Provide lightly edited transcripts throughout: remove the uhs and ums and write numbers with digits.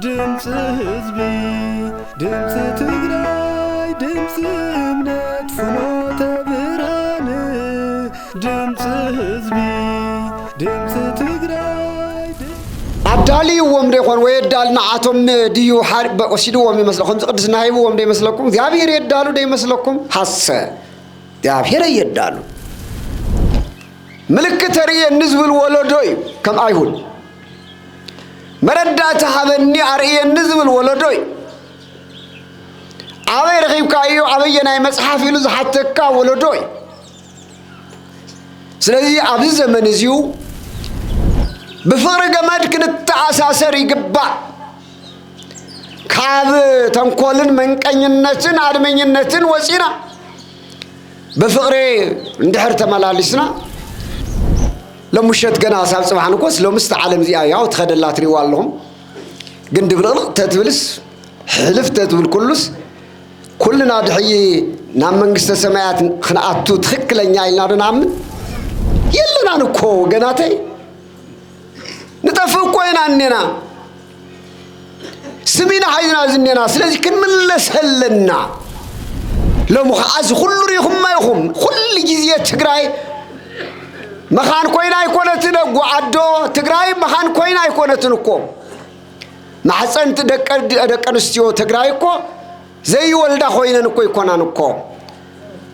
ድምፅ ህዝቢ ድምፅ ትግራይ ድምፅ እምነት ፍኖተ ብርሃን ድምፅ ህዝቢ ድምፅ ትግራይ አዳልይዎም ደይኮን ወይ ዳልና አቶም ድዩ ወሲድዎም ይመስለኩም ቅድስና ሃይብዎም ደይመስለኩም እግዚአብሔር የዳሉ ደይመስለኩም ሐሰ እግዚአብሔር የዳሉ ምልክት ርየ ንዝብል ወለዶይ ከም አይሁን መረዳት ሀበኒ አርየ ንዝብል ወለዶይ አበይ ረኺብካዮ አበየናይ መጽሐፍ ይሉ ዝሓተካ ወለዶይ ስለዚህ ኣብዚ ዘመን እዚሁ بفرق مدك نتعساسر يقبع كاب تنقولن من كنينتن عدمينتن وسينا بفقري اندحر تملالسنا لمشت جنا سال سبحانه كوس لو مستعلم زي ياو تخدلات ريوال لهم قند بلغ تتبلس حلف تتبل كلس كلنا دحي نام منقست سمايات خناقاتو تخكلنيا يلنا نام يلنا نكو جناتي نتفق وين عننا سمينا حينا زننا سلازي كنملس هلنا لو مخاز كل ريهم ما يخم كل جزية تقراي مخان كوينا يكونتنا وعدو تقراي مخان كوينا يكونتنكو محسن تدكر نستيو تقراي كو زي ولدا خوينا نكو يكونا نكو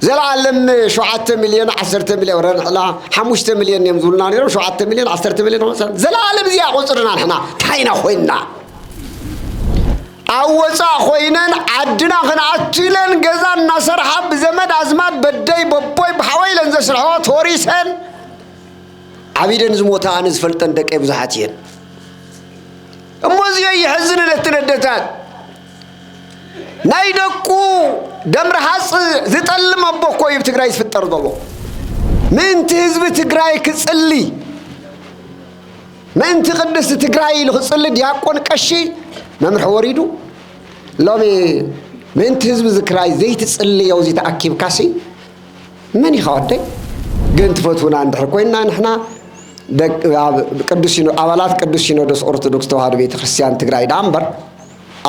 زلعلم شو 10 مليون 10 مليون لا 5 مليون يمزولنا نيرو شو 10 مليون 10 مليون زلعلم زي قصرنا احنا تاينا خوينا اوصا خوينا عدنا خنعتلن غزانا سرحب زمد ازمات بداي بوبوي بحويلن زسرحو توريسن عبيدن زموتا انز فلطن دقي بزحاتين اموزي يحزن لتندتات نايدكو دمر حص زطلم ابوكو يبتግራይ ይፈጠር ዘሎ ምንት ህዝብ ትግራይ ክጽልይ ምንት ቅድስት ትግራይ ልጽልይ ዲያቆን ቀሺ መምርሕ ወሪዱ ሎሚ ምንት ህዝብ ዝክራይ ዘይት ጽልየው ዚ ተአኪብ ካሲ ምን ይኸወደይ ግን ትፈቱና እንድር ኮይና ንሕና ቅዱስ አባላት ቅዱስ ሲኖዶስ ኦርቶዶክስ ተዋሕዶ ቤተክርስቲያን ትግራይ ዳምበር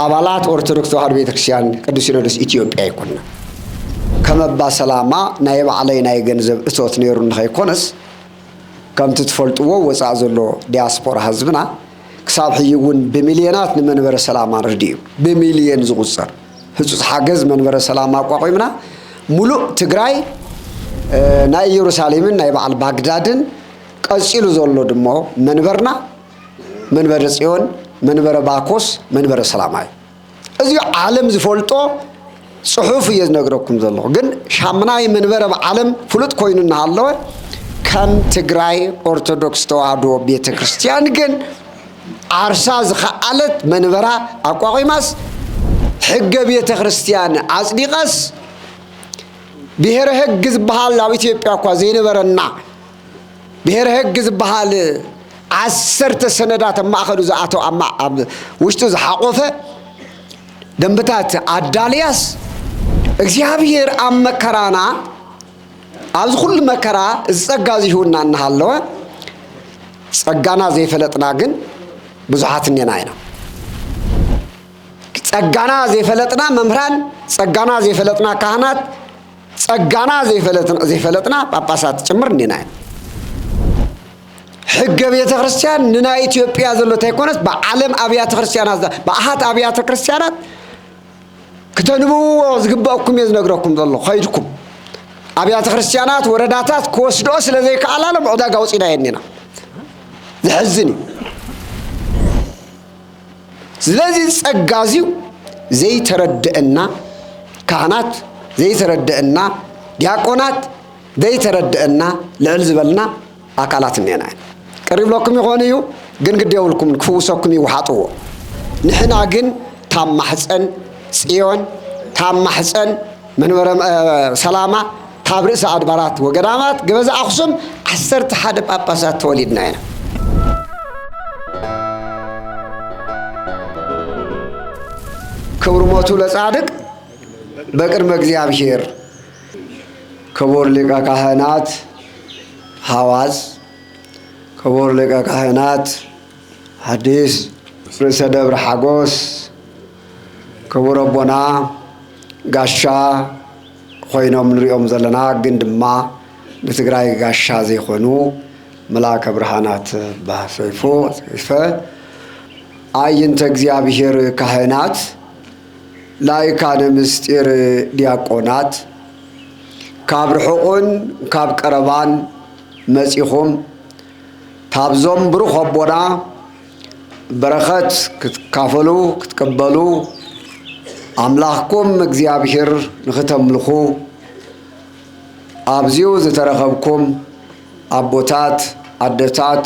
አባላት ኦርቶዶክስ ተዋሕዶ ቤተክርስቲያን ቅዱስ ሲኖዶስ ኢትዮጵያ ይኩን ከመባ ሰላማ ናይ ባዕለይ ናይ ገንዘብ እቶት ነይሩ ንኸይኮነስ ከምቲ ትፈልጥዎ ወፃእ ዘሎ ዲያስፖራ ህዝብና ክሳብ ሕይውን ብሚልዮናት ንመንበረ ሰላማ ረድዩ ብሚልዮን ዝቁፀር ህጹጽ ሓገዝ መንበረ ሰላማ አቋቋምና ሙሉእ ትግራይ ናይ ኢየሩሳሌምን ናይ በዓል ባግዳድን ቀፂሉ ዘሎ ድሞ መንበርና መንበረ ጽዮን منبر باكوس منبر سلاماي ازيو عالم زفولطو صحف يزنغركم زلو ግን ሻምናይ መንበረ ዓለም ፍሉጥ ኮይኑ እናሃለወ ከም ትግራይ ኦርቶዶክስ ተዋሕዶ ቤተክርስቲያን ግን አርሳ ዝኸአለት መንበራ አቋቋማስ ሕገ ቤተክርስቲያን አጽዲቀስ ብሔረ ሕግ ዝባሃል ኣብ ኢትዮጵያ እኳ ዘይነበረና ብሔረ ሕግ ዝባሃል 10 ሰነዳት ማእኸሉ ዝኣተው ኣብ ውሽጡ ዝሓቆፈ ደንብታት አዳልያስ እግዚአብሔር ኣብ መከራና ኣብዚ ኩሉ መከራ ዝጸጋ ዝሁና እናሃለወ ጸጋና ዘይፈለጥና ግን ብዙሓት ነና ኢና ጸጋና ዘይፈለጥና መምህራን ጸጋና ዘይፈለጥና ካህናት ጸጋና ዘይፈለጥና ጳጳሳት ጭምር ነና ሕገ ቤተ ክርስቲያን ንና ኢትዮጵያ ዘሎ ታይኮነስ በዓለም አብያተ ክርስቲያናት በአሃት አብያተ ክርስቲያናት ከተንቡ ዝግባኩም የዝነግረኩም ዘሎ ኸይድኩም አብያተ ክርስቲያናት ወረዳታት ኮስዶ ስለዘይ ከአላለም ዑዳጋ ወጪና የኔና ዝሕዝኒ ስለዚህ ጸጋዚው ዘይተረድእና ካህናት ዘይተረድእና ዲያቆናት ዘይተረድእና ልዕል ዝበልና አካላት ነና قريب لكم يغونيو ግን ግዴውልኩም ክፉሰኩም ይዋሓጥዎ ንሕና ግን ታም ማሕፀን ጽዮን ታም ማሕፀን መንበረ ሰላማ ታብ ርእሰ አድባራት ወገዳማት ገበዛ አክሱም 11 ጳጳሳት ተወሊድና ኢና ክብር ሞቱ ለጻድቅ በቅድመ እግዚአብሔር ክቡር ሊቀ ካህናት حواز كبور لك كهنات حديث رئيس دبر حاجوس كبور أبونا قاشا خوينا من ريوم زلنا قندما نتقرأي قاشا زي خونو ملاك برهانات بحسيفو أي انت እግዚአብሔር ካህናት ላይካነ ምስጢር ዲያቆናት ካብ ርሑቕን ካብ ቀረባን መጺኹም ታብዞም ብሩኽ ኣቦና በረኸት ክትካፈሉ ክትቀበሉ ኣምላኽኩም እግዚአብሔር ንኽተምልኹ ኣብዚኡ ዝተረኸብኩም ኣቦታት ኣደታት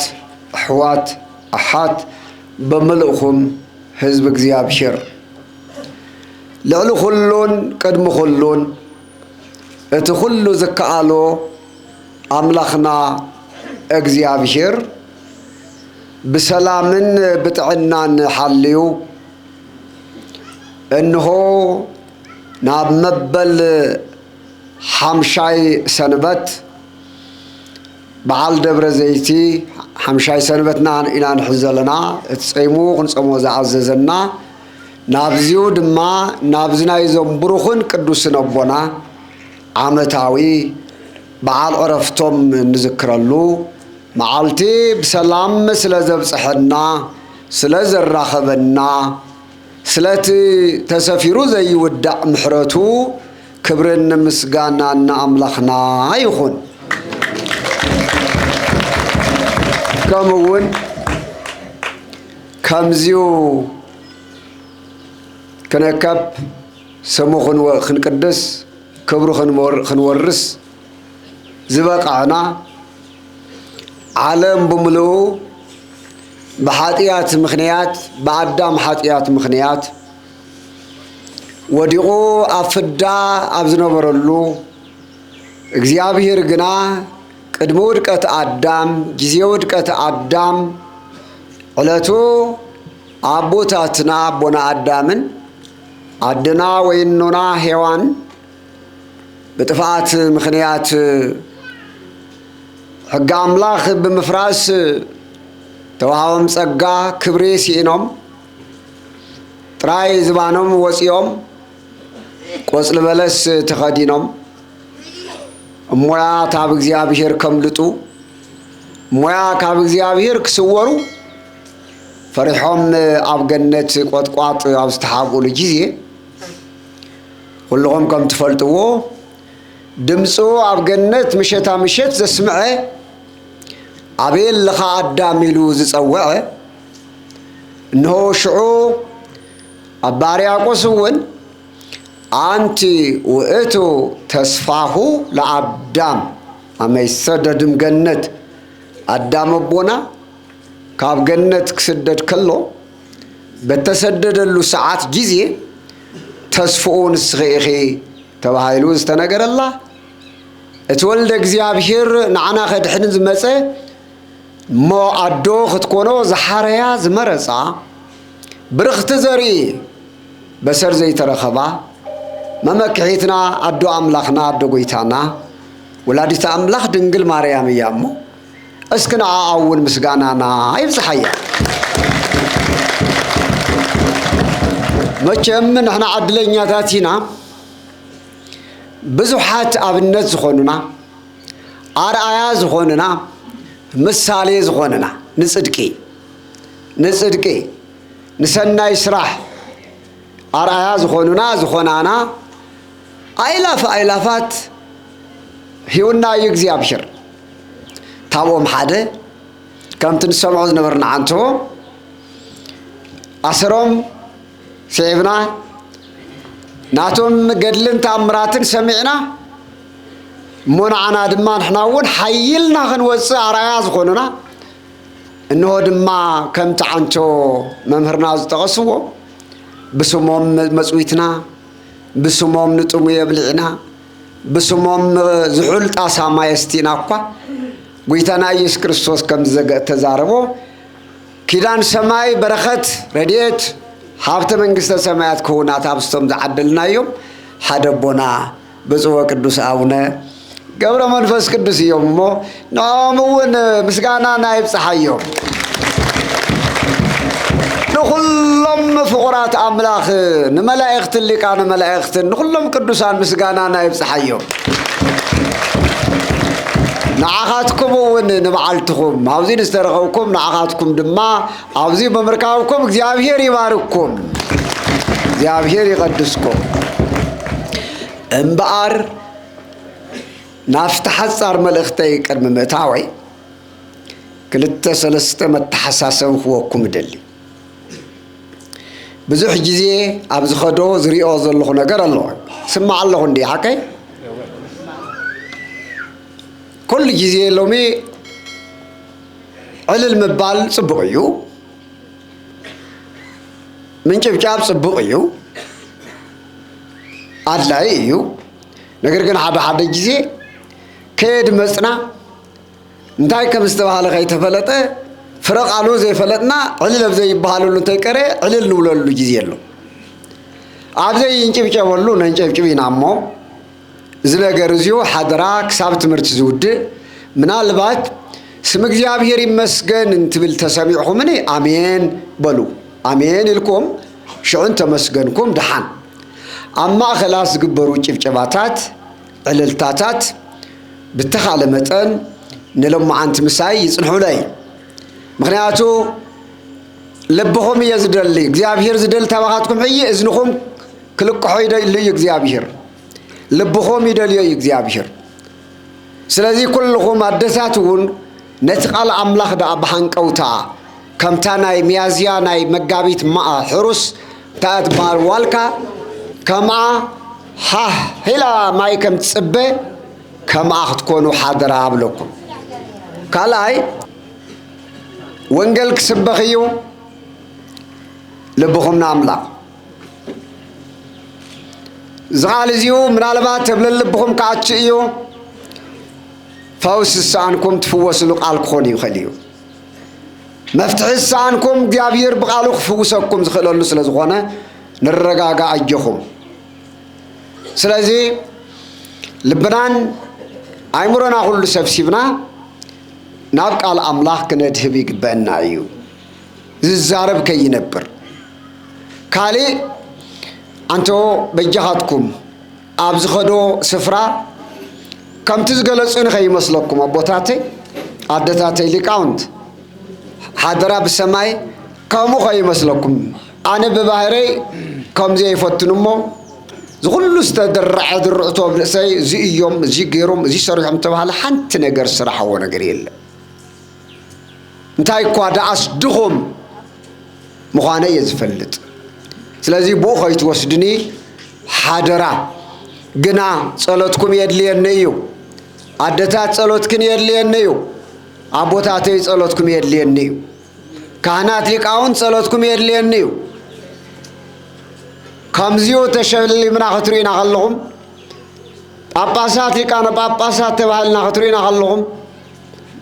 ኣሕዋት ኣሓት بملؤكم حزب እግዚአብሔር لعل كلون قدم كلون እቲ ኩሉ ዝከኣሎ ኣምላኽና እግዚአብሔር بسلامن بጥዕናን ሓልዩ እንሆ ናብ መበል ሓምሻይ ሰንበት بعال دبر زيتي حمشاي سنبتنا إلى نحزلنا تصيمو خنصمو زعززنا نابزيو دما نابزنا يزوم بروخن قدوس نبونا عامتاوي بعال عرفتم نذكرلو معالتي بسلام سلازبصحنا سلازراخبنا سلاتي تسفيرو زي ودع محرتو كبرن مسغانا املاخنا يخون كمون كمزيو كنكب سمو خنقدس كبرو خنورس زبقعنا عالم بملو بحاتيات مخنيات بعدام حاتيات مخنيات وديقو أفدا أبزنبرلو እግዚአብሔር ግና ቅድሞ ውድቀት አዳም ጊዜ ውድቀት አዳም ዕለቱ አቦታትና ቦና አዳምን አድና ወይኖና ሔዋን በጥፋት ምክንያት ሕግ አምላኽ በመፍራስ ተዋሃውም ጸጋ ክብሬ ሲኖም ጥራይ ዝባኖም ወጽዮም ቆጽል በለስ ተኸዲኖም مويا تاب እግዚአብሔር ከምልጡ مويا ካብ እግዚአብሔር ክስወሩ فرحهم ኣብ ገነት ቆጥቋጥ ኣብ ዝተሓቁሉ ጊዜ ሁሉም ከም ትፈልጥዎ ድምፁ ኣብ ገነት ምሸታ ምሸት ዘስምዐ አቤል ለኻ አዳም ኢሉ ዝጸውዐ እንሆ ሽዑ አባርያቆስ እውን أنت وإتو تسفاهو لأدام أما يسددم جنة أدام بونا كاب جنة كسدد كله بتسدد له ساعات جزية تسفون الصغيري تبهايلو استنجر الله اتولد እግዚአብሔር نعنا خد حنز مسه ما أدو خد كونو زحريا زمرصا برخت زري بسر زي ترخبا ممكحيتنا أدو أملاخنا أدو قويتانا ولاديت أملاخ دنقل ماريام يامو اسكنا أول مسقانانا يفزحيا مجم نحنا عدلين ذاتنا بزحات أبنت زخوننا أرآيا زخوننا مسالي زخوننا نصدقي نسنا يسرح أرآيا زخوننا زخونانا أيلافات هيونا يግዚአብሔር تابوم حدا كم تنسمعوا نبرنا عنتو أسرهم سيبنا ناتهم قدلن تأمراتن سمعنا منعنا دمان حناون حيلنا خنوصي أرآيا زخوننا إنه دما كم تعنتو ممهرنا زتغسوه بسموم مسويتنا بسموم نطمو يبلعنا بسموم زحول طاسا ما يستينا اكو غويتنا يسوع كريستوس كم تزاربو كيدان سماي بركت رديت حافظ منግስተ ሰማያት كونات ابستم زعدلنا يوم حدبونا بصوا قدوس አቡነ ገብረ መንፈስ ቅዱስ እዮም እሞ ንኦም እውን ምስጋና ናይብፅሓዮም ንኩሎም ፍቁራት ኣምላኽ ንመላእኽትን ሊቃነ መላእኽትን ንኩሎም ቅዱሳን ምስጋና ናይብፅሓዮም ንዓኻትኩም እውን ንበዓልትኩም ኣብዚ ንዝተረኸብኩም ንዓኻትኩም ድማ ኣብዚ ብምርካብኩም እግዚአብሔር ይባርክኩም እግዚአብሔር ይቀድስኩም እምበኣር ናፍቲ ሓፃር መልእኽተይ ቅድሚ ምእታወይ ክልተ ሰለስተ መተሓሳሰብ ክወኩም ደሊ ብዙሕ ግዜ ኣብ ዝኸዶ ዝሪኦ ዘለኹ ነገር ኣሎ ስማዕ ኣለኹ እንዲ ሓቀይ ኩሉ ግዜ ሎሚ ዕልል ምባል ፅቡቕ እዩ ምንጭብጫብ ፅቡቕ እዩ ኣድላይ እዩ ነገር ግን ሓደ ሓደ ግዜ ከየድ መፅና እንታይ ከም ዝተባሃለ ከይተፈለጠ ፍረቃሉ ዘይፈለጥና ዕልል ኣብ ዘይበሃለሉ እንታይ ቀረ ዕልል ንብለሉ ግዜ ኣሎ ኣብዘይ ይንጭብጨበሉ ነንጨብጭብ ኢና እሞ እዚ ነገር እዚኡ ሓደራ ክሳብ ትምህርቲ ዝውድእ ምናልባት ስም እግዚአብሔር ይመስገን እንትብል ተሰሚዕኹምኒ ኣሜን በሉ ኣሜን ኢልኩም ሽዑን ተመስገንኩም ድሓን ኣብ ማእኸላት ዝግበሩ ጭብጨባታት ዕልልታታት ብተኻለ መጠን ንሎማዓንቲ ምሳይ ይፅንሑለይ ምክንያቱ ልብኹም እየ ዝደሊ እግዚአብሔር ዝደሊ ተባኻትኩም ሕይ እዝንኹም ክልቅሖ ይደሊ እዩ እግዚአብሔር ልብኹም ይደልዮ እዩ እግዚአብሔር ስለዚ ኩልኹም ኣደታት እውን ነቲ ቃል ኣምላኽ ደኣ ብሃንቀውታ ከምታ ናይ ሚያዝያ ናይ መጋቢት ሕሩስ እንታይ ትበሃል ዋልካ ከምኣ ሃህ ሂላ ማይ ከም ትፅበ ከምኣ ክትኮኑ ሓደራ ኣብለኩም ካልኣይ ወንጌል ክስበኽ እዩ ልብኹም ንኣምላኽ ዝቃል እዚኡ ምናልባት ተብለል ልብኹም ከኣች እዩ ፈውስ ዝሰኣንኩም ትፍወስሉ ቃል ክኾን ይኽእል እዩ መፍትሒ ዝሰኣንኩም እግዚአብሔር ብቃሉ ክፍውሰኩም ዝኽእለሉ ስለ ዝኾነ ንረጋጋ ኣጀኹም ስለዚ ልብናን ኣይምሮና ኩሉ ሰብሲብና ናብ ቃል ኣምላኽ ክነድህብ ይግበአና እዩ ዝዛረብ ከይነብር ካልእ አንቶ በጃኻትኩም ኣብ ዝኸዶ ስፍራ ከምቲ ዝገለጹን ከይመስለኩም ኣቦታተይ ኣደታተይ ሊቃውንት ሓደራ ብሰማይ ከምኡ ከይመስለኩም ኣነ ብባህረይ ከምዚ ይፈትኑ እሞ ዝኩሉ ዝተደረዐ ድርዕቶ ብርእሰይ እዚ እዮም እዚ ገይሮም እዚ ሰሪሖም ተባሃለ ሓንቲ ነገር ስራሕዎ ነገር የለን እንታይ እኳ ደኣስ ድኹም ምዃነ እየ ዝፈልጥ ስለዚ ብኡ ከይትወስድኒ ሓደራ ግና ጸሎትኩም የድልየኒ እዩ ኣደታት ጸሎትክን የድልየኒ እዩ ኣቦታተይ ጸሎትኩም የድልየኒ እዩ ካህናት ሊቃውንት ጸሎትኩም የድልየኒ እዩ ከምዚኡ ተሸሊምና ክትሪእና ከለኹም ጳጳሳት ሊቃነ ጳጳሳት ተባሂልና ክትሪእና ከለኹም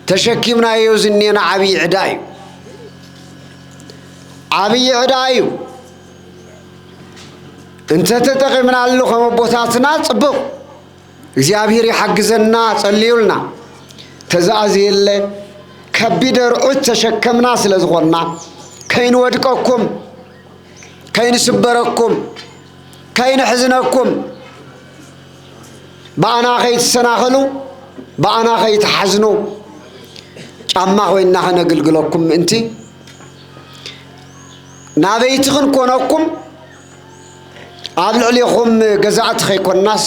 ተሸኪምናዮ ዝኔና ዓብይ ዕዳ እዩ ዓብይ ዕዳ እዩ እንተ ተጠቂምናሉ ከም ኣቦታትና ፅቡቕ እግዚአብሔር ይሓግዘና ጸልዩልና ተዛእዝየለ ከቢደ ርዑት ተሸከምና ስለ ዝኾንና ከይንወድቀኩም ከይንስበረኩም ከይንሕዝነኩም በኣና ከይትሰናኸሉ በኣና ከይትሓዝኑ ጫማ ኮይና ከነግልግለኩም ምእንቲ ናበይቲ ክንኮነኩም ኣብ ልዕሊኹም ገዛእቲ ከይኮናስ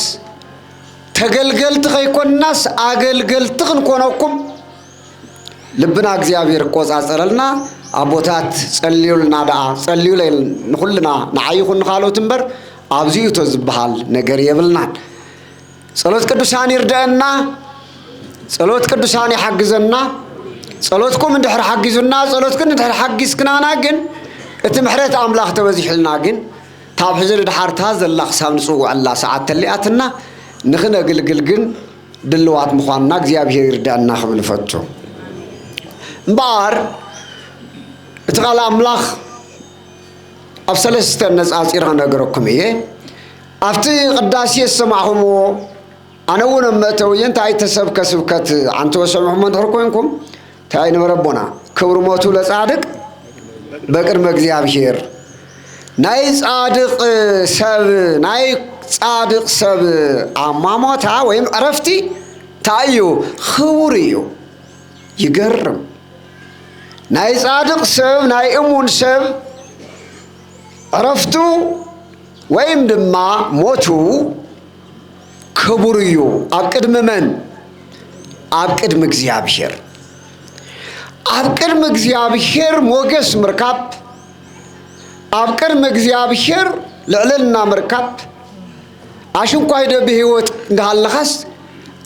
ተገልገልቲ ከይኮናስ ኣገልገልቲ ክንኮነኩም ልብና እግዚአብሔር ቆፃፀረልና ኣቦታት ጸልዩልና ደኣ ጸልዩ ንኹልና ንዓይኹን ንኻልኦት እምበር ኣብዚኡ ዝበሃል ነገር የብልናን ጸሎት ቅዱሳን ይርድአና ጸሎት ቅዱሳን ይሓግዘና ጸሎትኩም እንድሕር ሓጊዙና ጸሎትክን እንድሕር ሓጊዝክናና ግን እቲ ምሕረት ኣምላኽ ተበዚሕልና ግን ታብ ሕዝሪ ድሓርታ ዘላ ክሳብ ንፅውዕላ ሰዓት ተሊኣትና ንኽነግልግል ግን ድልዋት ምዃንና እግዚአብሔር ይርዳእና ክብል ፈቱ እምበኣር እቲ ቃል ኣምላኽ ኣብ ሰለስተ ነፃፂር ክነግረኩም እየ ኣብቲ ቅዳሴ ሰማዕኹምዎ أنا ونمتو ينتهي تسبك سبكت عن توسمع من تركوينكم تاين ربنا كبر موتو لصادق بقر مغزيابير ناي صادق سب ناي صادق سب اماموتا ويم عرفتي تايو خوريو يجرم ناي صادق سب ناي امون سب عرفتو ويم دما موتو كبريو أبكر من أبكر مغزيابير أبكر مغزيابير موجس مركب أبكر مغزيابير لعلنا مركب عشان قايدة بهوت قالخس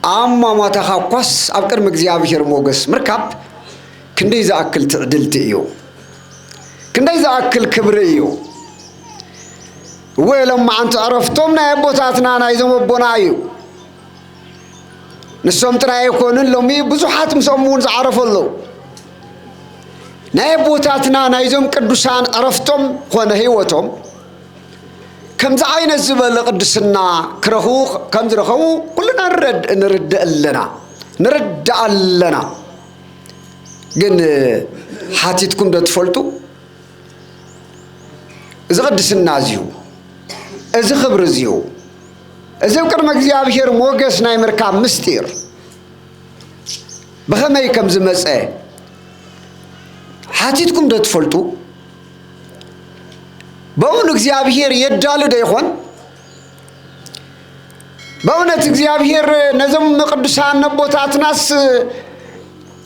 أما ما تخاقص أبكر مغزيابير موجس مركب كندي إذا أكل تعدلتيو كندي إذا أكل كبريو ولما أنت عرفتم نايبوتاتنا نايزم بنايو نسوم تراي يكونن لومي بزحات مسمون عرف الله نايبوتاتنا نايزم قدوسان عرفتم هنا هيوتهم كم زعين الزبل قدسنا كرهو كم زرخو كلنا نرد لنا جن حاتيتكم ده تفلتو إذا قدسنا زيو إذا خبر زيو إذا كان مجزيابير موجس ناي مركب مستير بخماي كم زمسة حاتيتكم ده تفلتو بقول مجزيابير يدالو ده يخون بقول مجزيابير نزم مقدسان نبوتات ناس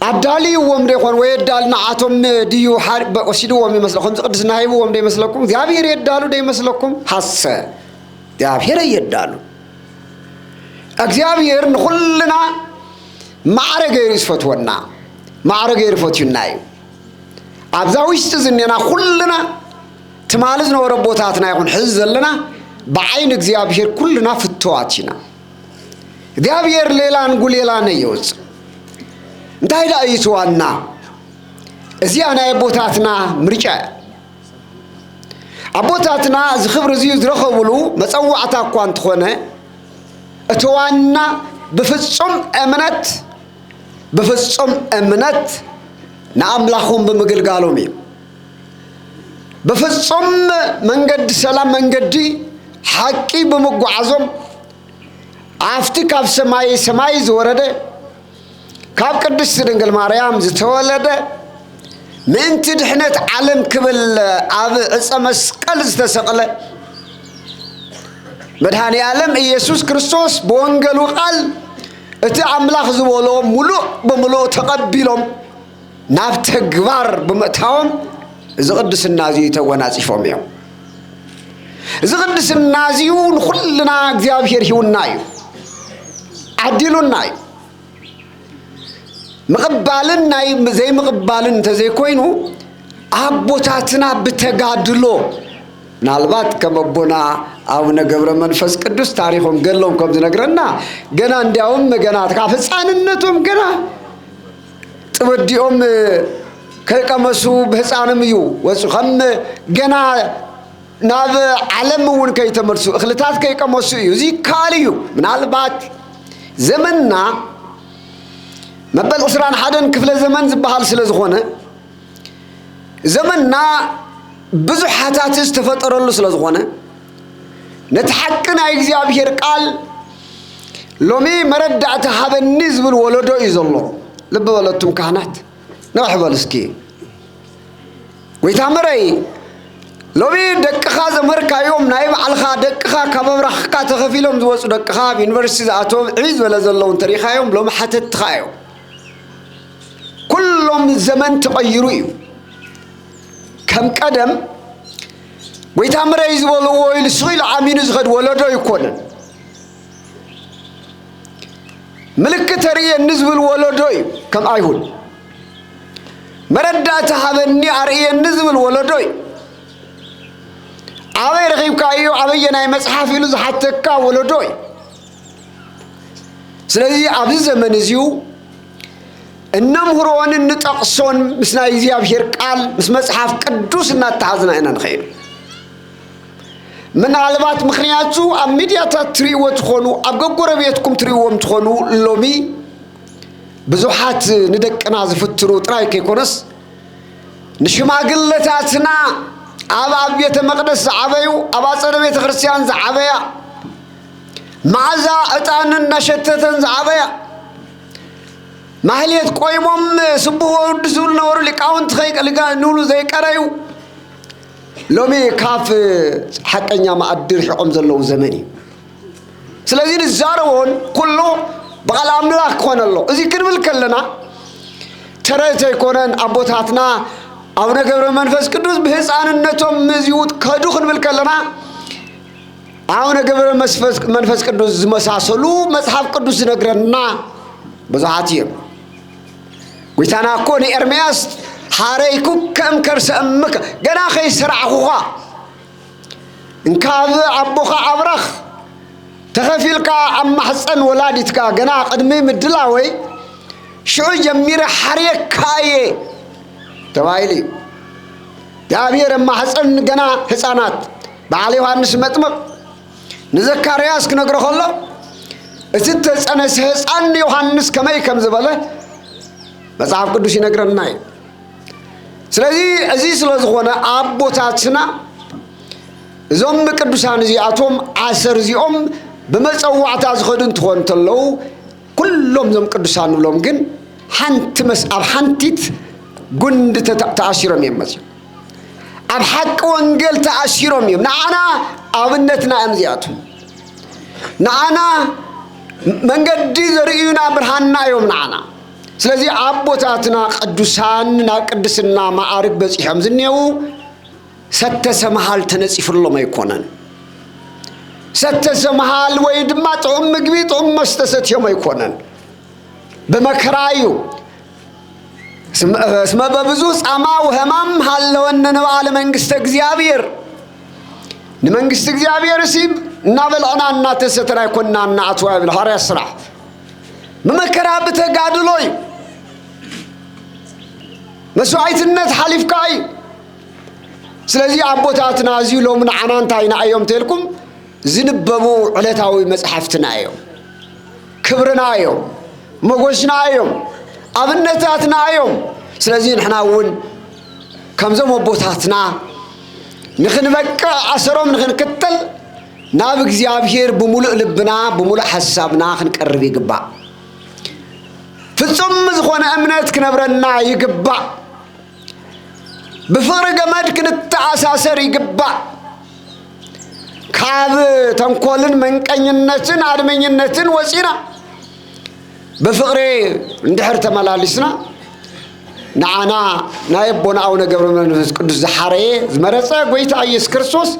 عبدالي وهم ده يخون ويدالنا عتم ديو حارب بقصيدو وهم يمسلكم قدسنا هايبو وهم ده يمسلكم زيابير يدالو ده يمسلكم حاسة زيابير يدالو እግዚአብሔር ሁሉና ማዕረገ ይስፈትወና ማዕረገ ይርፈትዩናይ አብዛውስጥ ዝኔና ሁሉና ትማልዝ ነው ረቦታትና ይሁን ሕዝ ዘለና በአይን እግዚአብሔር ሁሉና ፍተዋችና እግዚአብሔር ሌላን ጉሌላ ነው ይወጽ እንታይ ዳይቷና እዚያ ናይ ቦታትና ምርጫ አቦታትና ዝኽብር ዝዩ ዝረኸብሉ መጸዋዕታ እኳ እንትኾነ أتوانا بفصم أمنت نعم لهم بمجل قالومي بفصم منجد سلام منجدي حكي بمقعزم عفتي كاب سماي زورده كاب قدس دنجل مريم زتولده من تدحنت عالم كبل عاب مسقل استسقله مدهاني عالم يسوع كريستوس بونجلو قال اتي املاخ زبولو ملو بملو تقبلهم نافت غبار بمتاوم اذا قدس النازي توناصفهم يوم اذا قدس النازيون كلنا እግዚአብሔር ይሁንናዩ عدلوناي مقبالناي زي مقبالن تزي ኮይኑ አቦታትና በተጋድሎ ናልባት ከመቦና አቡነ ገብረ መንፈስ ቅዱስ ታሪኩም ገለውም ከም ዝነግረና ገና እንዲያውም ገና ተካፈጻንነቱም ገና ጥብዲኦም ከቀመሱ በህፃንም እዩ ወጽኸም ገና ናብ ዓለም ወን ከይተመርሱ እኽልታት ከይቀመሱ እዩ እዚ ካልዩ ምናልባት ዘመንና መበል ኡስራን ሓደን ክፍለ ዘመን ዝበሃል ስለዝኾነ ዘመንና ብዙ ሓታት ዝተፈጠረሉ ስለዝኾነ ነተሐቅና እግዚአብሔር ቃል ሎሚ መረዳዕተ ሃበኒ ዝብል ወለዶ እዩ ዘሎ ልብ በለቱም ካህናት ንሕበል እስኪ ወይታመረይ ሎሚ ደቅኻ ዘመርካዮም ናይ በዓልኻ ደቅኻ ካብ ኣብራኽካ ተኸፊሎም ዝወፁ ደቅኻ ኣብ ዩኒቨርሲቲ ዝኣቶም ዒዝ በለ ዘለውን ተሪኻዮም ሎሚ ሓተትኻ እዮም ኩሎም ዘመን ተቐይሩ እዩ ከም ቀደም ወይታምረይ ዝበልዎ ኢሉ ስኺሉ ዓሚኑ ዝኸድ ወለዶ ይኮነን ምልክት ርእየኒ ዝብል ወለዶ እዩ ከም ኣይሁድ መረዳእታ ሃበኒ ኣርእየኒ ዝብል ወለዶ እዩ ኣበይ ረኺብካዮ ኣበየ ናይ መፅሓፍ ኢሉ ዝሓተካ ወለዶ እዩ ስለዚ ኣብዚ ዘመን እዚዩ እነምህሮን እንጠቕሶን ምስ ናይ እግዚአብሔር ቃል ምስ መጽሐፍ ቅዱስ እናተሓዝና ኢና ንኸይድ ምናልባት ምክንያቱ ኣብ ሚድያታት ትሪእዎ ትኾኑ ኣብ ጎረቤትኩም ትሪእዎም ትኾኑ ሎሚ ብዙሓት ንደቅና ዝፍትሩ ጥራይ ከይኮነስ ንሽማግለታትና ኣብ ቤተ መቅደስ ዝዓበዩ ኣብ ኣጸደ ቤተ ክርስቲያን ዝዓበያ መዓዛ ዕጣንን ናሸተተን ዝዓበያ ማህሌት ቆይሞም ስቡህ ወድ ዝብሉ ነበሩ ሊቃውንት ንብሉ ዘይቀረዩ ሎሚ ካፍ ሓቀኛ ማኣዲ ርሒቆም ዘለዉ ዘመን እዩ ስለዚ ንዛረቦን ኩሉ በቃል ኣምላኽ ክኾነ ኣሎ እዚ ክንብል ከለና ተረት ኣይኮነን ኣቦታትና አቡነ ገብረ መንፈስ ቅዱስ በህፃንነቶም ምዚውት ከዱ ክንብል ከለና አቡነ ገብረ መንፈስ ቅዱስ ዝመሳሰሉ መጽሐፍ ቅዱስ ዝነግረና ብዙሓት እዮም ጎይታና እኮ ንኤርምያስ ሓረይኩ ከም ከርሰ እምከ ገና ከይስራዕኹኻ እንካብ ኣቦኻ ኣብራኽ ተኸፊልካ ኣብ ማሕፀን ወላዲትካ ገና ቅድሚ ምድላወይ ሽዑ ጀሚረ ሓርየካየ ተባይሊ እግዚአብሔር ማሕፀን ገና ህፃናት በዓለ ዮሐንስ መጥምቅ ንዘካርያስ ክነግሮ ከሎ እቲ ተፀነሰ ህፃን ዮሐንስ ከመይ ከም ዝበለ መጽሐፍ ቅዱስ ይነግረና እዩ ስለዚህ እዚ ስለዝኾነ አቦታትና እዞም ቅዱሳን እዚኣቶም ዓሰር እዚኦም በመፀዋዕታ ዝኸዱ እንትኾኑ ተለው ኩሎም ዞም ቅዱሳን ብሎም ግን ሓንቲ መስአብ ሓንቲት ጉንድ ተኣሲሮም እዮም መፅኦም ኣብ ሓቂ ወንጌል ተኣሲሮም እዮም ንዓና ኣብነትና እዮም እዚኣቶም ንዓና መንገዲ ዘርእዩና ብርሃንና እዮም ንዓና ስለዚህ አቦታትና ቅዱሳን ናብ ቅድስና ማዕርግ በፂሖም ዝኔው ሰተሰመሃል ተነፂፍሎም ኣይኮነን ሰተሰመሃል ወይ ድማ ጥዑም ምግቢ ጥዑም መስተ ሰትዮም ኣይኮነን በመከራ እዩ እስመ በብዙ ጻማ ወህማም ሃለወነ ንበዓለ መንግስተ እግዚአብሔር ንመንግስተ እግዚአብሔር ሲብ እናበልዕና እናተሰተና ይኮንና እናኣትዋ ይብል ሐዋርያት ሥራሕ በመከራ በተጋድሎ እዩ መስዋዕትነት ሓሊፍካ እዩ ስለዚህ አቦታትና እዚዩ ሎም ንዓና እንታይና እዮም ተልኩም ዝንበቡ ዕለታዊ መጽሐፍትና እዮም ክብርና እዮም ሞገስና እዮም ኣብነታትና እዮም ስለዚህ ንሕና እውን ከምዞም አቦታትና ንኽንበቅዕ ዓሰሮም ንኽንክተል ናብ እግዚአብሔር ብሙሉእ ልብና ብሙሉእ ሓሳብና ክንቀርብ ይግባእ ፍጹም ዝኾነ እምነት ክነብረና ይግባእ بفقر جماد كنت أساسر يجبا كاب تنقولن من كن النتن عدمين النتن وسينا بفقر ندحر تملالسنا نعنا نايبونا أو نجبر من قدس زحري زمرسا قويت عيس كرسوس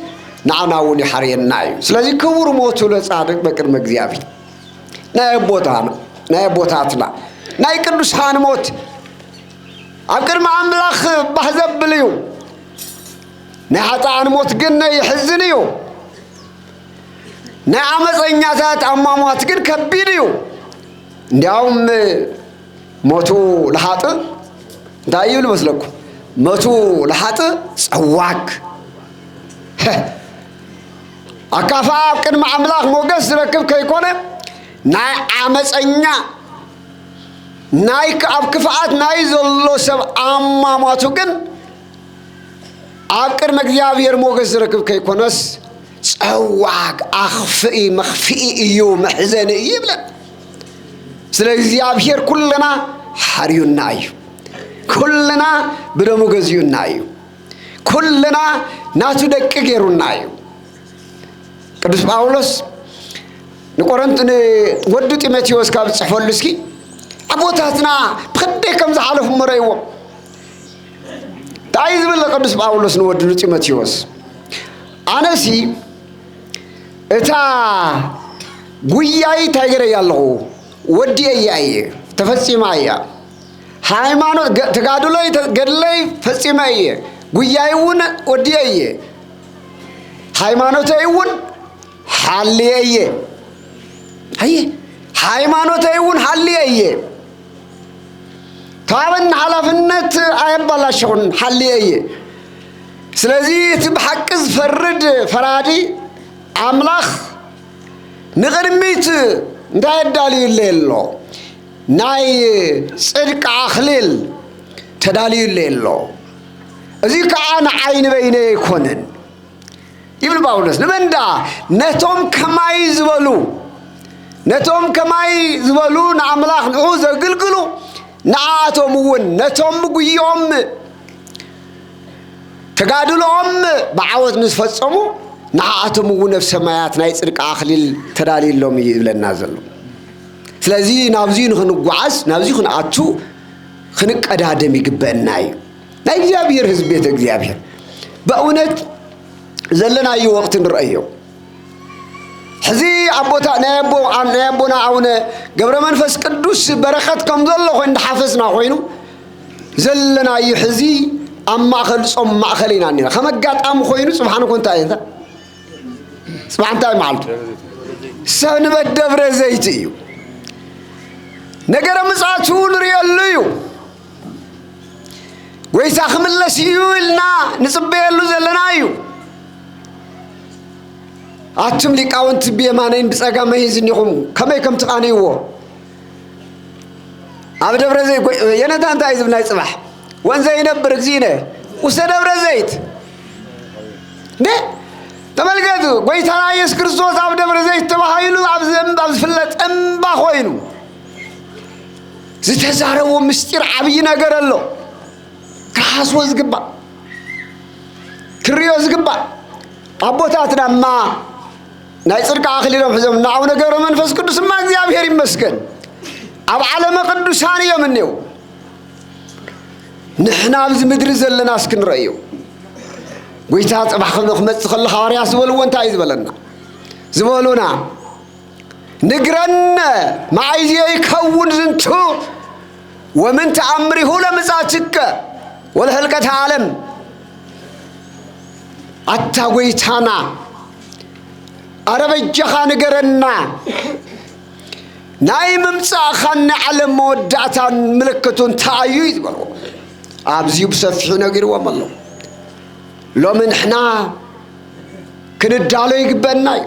نعنا وني حري الناي سلازي كور موتو لصادق بكر مغزيابي نايبوتاتنا ناي قدس هان موت أكر مع أملاخ بحزب بليو نحط عن موت قلنا يحزنيو نعمز إنياتات أمامات قل كبيريو نعم موتو لحاطة دايو لمسلكو موتو لحاطة سواك أكافا أكر مع أملاخ موقس ركب كيكونه نعمز إنيا نايك أب كفاءات نايز الله سب أما ما تكن أكر مجيابير موجز ركب كيكونس سواق أخفي مخفي يوم محزن يبلا سلجيابير كلنا حريون نايو كلنا بدو موجزيون نايو كلنا ناتو دك غيرون نايو قدس باولوس نقرنت ودو تيموثيوس كاب صحفلسكي أبوتاتنا بخدي كم زعلهم مريو تعيز بالله قدس باولوس نودلو تيموثيوس أنا سي إتا قوياي تايغري يالله ودي أياي تفسي معايا هايمانو تقادلوي تقدلي فسي معايا قوياي ون ودي أياي هايمانو تايون حالي أياي هاي هايمانو تايون حالي أياي طبعاً حلفنت أيبالشون حليه سلازي تبحكز فرد فرادي أملاخ نغرميت ندالي الليلو ناي صدق أخليل تدالي الليلو أزيك أنا عين بيني يكونن يبل باولس لمن دا نتوم كما يزولو نتوم كما يزولو نعملاخ نعوز قلقلو نعاتهم ون نتوم قيوم تقادلهم بعوض نسفصمو نعاتهم ون في سمايات ناي صدق أخليل تدالي اللهم يبلنا زلو سلازي نابزين خنقعس نابزي خنقعتو خنق أدادم يقبأناي لا إجابير هزبيت إجابير بأونت زلنا أي وقت نرأيه حزي أبوتا نيبونا عونه قبل منفس قدوس بركات كم ظلوا عند حافظنا خوينو زلنا أي حزي أما خلص أما خلينا عننا خمجات أم خوينو سبحانه كنت أنت سبحان الله معلت سنبدأ برزيتيو نجار مساعتون رياليو ويساخم الله سيولنا نسبي له زلنايو أتم لك أنت بيمانين بس أجا ما يزنيهم كم يكم تقانيوه أبدا برزيت ينادان تايز بناي صباح وان زينة برزينة وسنا برزيت نه تملكتو ويتنا يسكرسوس أبدا برزيت تباهيلو أبزم فلت أم باخوينو زتزارو مستير عبينا قرلو كاسو زقبا كريو زقبا أبوتاتنا ما نايصرك آخلينا بحزم نعو نقر منفس قدس ما እግዚአብሔር ይመስገን أب عالم قدسان يمنيو نحنا بز مدر زلنا اسكن رأيو ويتات أبحخم نخمت خل خواريا زبولو وانتا يزبلنا زبولونا نقرن ما عايزي يكون زنتو ومن تأمره لمزاتك والهلكة عالم أتاويتانا أربجخا نقرنا نايم مصاخن على مودعتا ملكتون تايو يزبلو أبزيو بسفحو نقر ومالو لو من حنا كندالو يقبلناي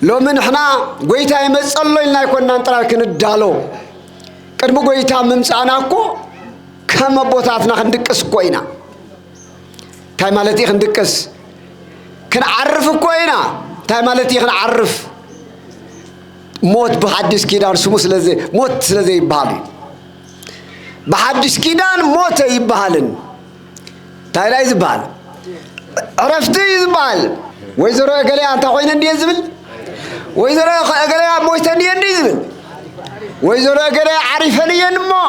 لو من حنا قويتا يمصلو لنا يكوننا نطرا كندالو قدمو قويتا ممصانا كو كما بوتاتنا خندقس كوينا تاي مالتي خندقس كنعرف كوينا تاي مالتي خنعرف موت بحدث كيدان سمو سلازي موت سلازي يبالي بحدث كيدان موت يبالن تاي لا يزبال عرفتي يزبال ويزرو قالي انت خوينا ندي يزبل ويزرو قالي مويتا ندي يزبل ويزرو قالي عرفني ينمو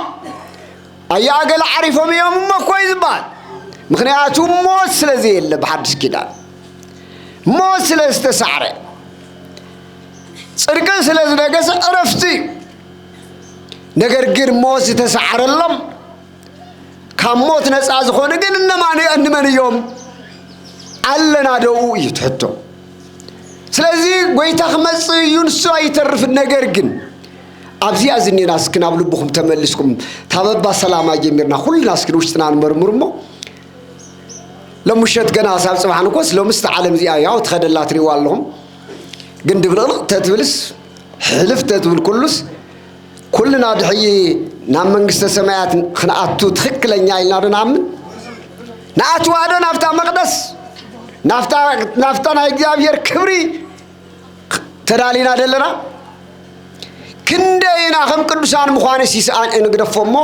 أيا قال عرفهم يوم ما كويس بعد مخنياتهم موت لزي اللي بحدش كده موت لستسعره صرقة سلز نجس عرفتي نجر غير موت تسعر اللهم كم موت ناس أزخون جن إنما اليوم علنا دو يتحطو سلزي قويت خمس ينسوا يترف النجر جن أبزي أزني ناس كنا بلبهم تملسكم تابع سلامة جميرنا كل ناس كنا وشتنا نمرمرمو لما شت جنا سبب سبحانه كوس لو مستعلم زي أياه وتخد الله تري والهم جند بلغ تتبلس حلف تتبل كلس كلنا دحي نام من قصة سماعات خناعتو تخك لنا إلنا نامن نعتو هذا نفتا مقدس نفتا نايجابير كبري تدالينا دلنا كندينا خم كردسان مخواني سيسان إنه قد فمو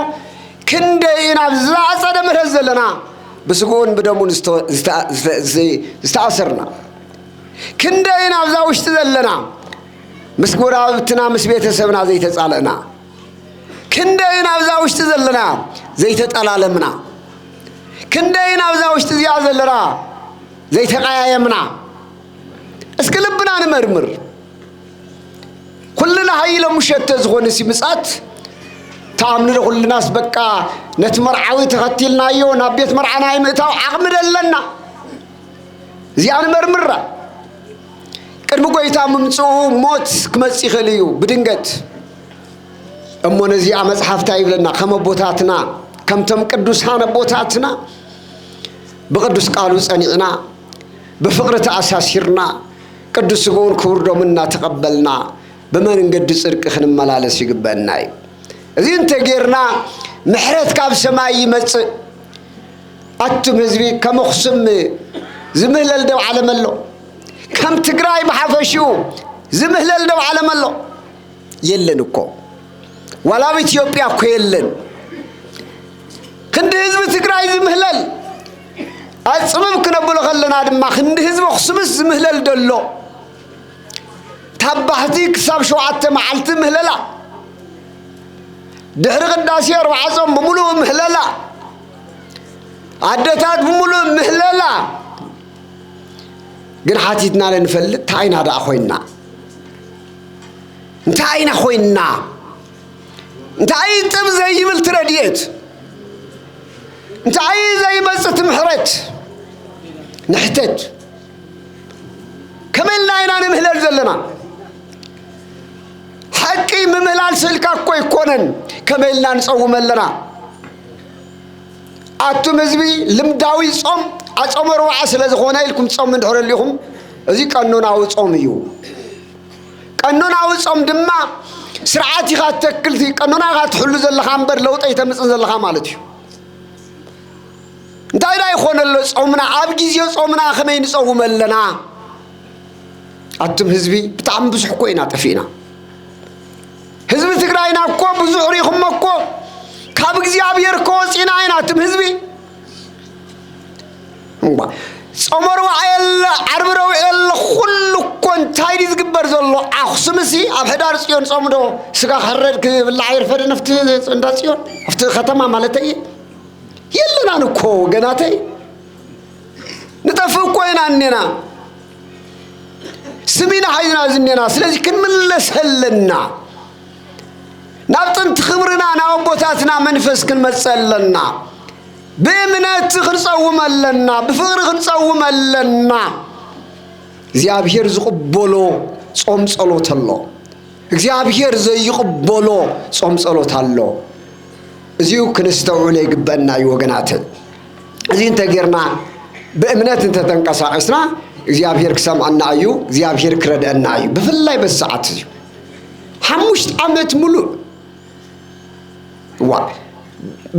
كندينا بزاعة صدى مرهزلنا بسقون بدمون استأثرنا كندينا بزاوش تذلنا مسكورا بتنا مسبيت سبنا زي تسألنا كندينا بزاوش تذلنا زي تتألالمنا كندينا بزاوش تزيازلنا زي تقايمنا اسكلبنا نمرمر كلنا هاي لمشت زغون سمسات تامن كل الناس بقى نتمرعوي تختيلنا يونا بيت مرعنا يمتاو عقمد لنا زيان مرمرة قد مقويتا ممصو موت كمصي خليو بدنقت امونه زي مصحف تايب لنا كم بوتاتنا كم تم قدوسان بوتاتنا بقدوس قالو صنيعنا بفقرة اساسيرنا ቅዱስ ስጋውን ክቡር ደሙን ተቀበልና በመንገድ ጽድቅ ክንመላለስ ይግበና እዚህ እንተጌርና ምሕረት ካብ ሰማይ ይመጽእ አቱም ህዝቢ ከመخصም ዝምህለል ደው ዓለመሎ ከም ትግራይ በሐፈሽው ዝምህለል ደው ዓለመሎ የለን እኮ ወላው ኢትዮጵያ እኮ የለን ክንድ ህዝብ ትግራይ ዝምህለል አጽምም ክነብሎ ከለና ድማ ክንድ ህዝብ خصምስ ዝምህለል ደሎ ታባህቲ ክሳብ 7 መዓልቲ ምህለላ ድሕሪ ቅዳሴ 4 ጾም በሙሉ ምህለላ አደታት በሙሉ ምህለላ ግን ሓቲትና ለንፈልጥ ታይና ዳ ኮይና እንታይና ኮይና እንታይ ጥብ ዘይብል ትረዲየት እንታይ ዘይመጽት ምሕረት نحتاج كملنا إنا نمهلل زلنا حقي ممهلال سلكا كوي كونن كملنا نصوم لنا أتو مزبي لمداوي صوم أصوم رواع سلازخونا لكم صوم من دحور ليهم أزي قانونا وصوم يو قانونا وصوم دما سرعاتي غات تكلتي قانونا غات حلو زلخا مبر لوط يتمصن زلخا مالتي እንታይ ላይ ሆነለ ጾምና አብ ጊዜው ጾምና ከመይን ጾምመለና አቱም ህዝቢ በጣም ብዙሕ ኮይና ጠፊና ህዝብ ትግራይና እኮ ብዙሕ ሪኹም እኮ ካብ እግዚአብሔር ኮጽና አይናቱም ህዝቢ ጾመሩ አይል ዓርብረው አይል ሁሉ ኮንታይ ዝግበር ዘሎ አኽስምሲ ኣብ ሕዳር ጽዮን ጾምዶ ስጋ xረድ ክብላዕ ይርፈድ ነፍቲ እንዳ ጽዮን afte ከተማ ማለተይ يلنا نكو جناتي نتفق وين عننا سمينا حينا زنينا سلازي كن من لسهلنا نبطن تخبرنا نوبوتاتنا منفس كن مسلنا بمنات خنصوم لنا بفقر خنصوم لنا እግዚአብሔር ዝቅበሎ ጾም ጸሎት አለ እግዚአብሔር ዘይቅበሎ ጾም ጸሎት አለ እዚሁ ክንስተውዕለ ይግበና ይወገናት እዚ እንተገርና በእምነት እንተተንቀሳቀስና እግዚአብሔር ክሰምዓና እዩ እግዚአብሔር ክረዳና እዩ በፍላይ በሰዓት እዩ 5 ዓመት ሙሉ ዋ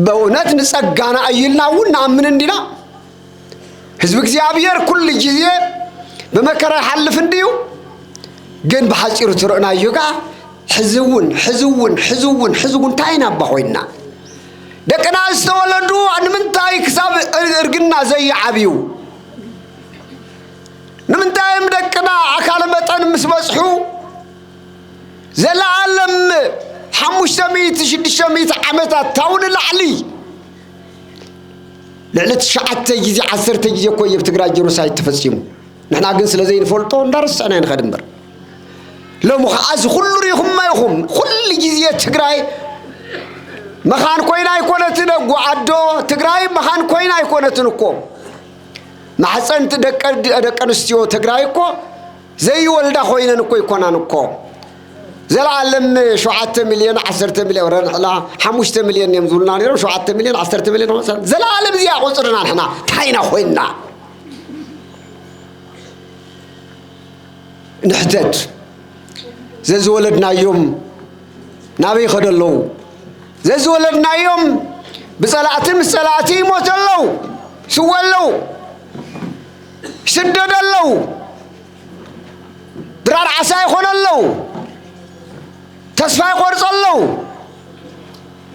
በእውነት ንጸጋና አይልናውና ምን እንዲና ህዝብ እግዚአብሔር ኩል ጊዜ በመከራ ይሐልፍ እንዲዩ ግን በሐፂሩ ትረና ይጋ ሕዝውን ታይና ባሆይና ደቀና استولدو አንምንታይ ክሳብ እርግና ዘይዓቢው ንምንታይም ደቀና አካለ መጠን ምስበጽሑ ዘላለም 500 ዓመታት ታውን ላዕሊ ልዕለት 9 ጊዜ 10 ጊዜ እኮ የትግራይ ጄኖሳይድ ተፈጽሙ ንሕና ግን ስለዚህ ንፈልጦ እንዳርሰና ንኸድምበር ለሙኻዝ ሁሉ ይኹም ማይኹም ሁሉ ጊዜ ትግራይ مخان كوينا يكونتنا قعدو تقراي مخان كوينا يكونتنكو مع سنت دكانستيو تقرايكو زي ولدا خوينا نكو يكونانكو زلعلم 7 مليون 10 مليون لا 5 مليون يمزولنا نيرو 7 مليون 10 مليون زلعلم زي قصرنا نحنا تاينا خوينا نحتاج زي ولدنا يوم نبي خدلو زولدنا يوم بصلاتي موتلو سولو شددلو درار عسى يخونلو تسفى يقرصلو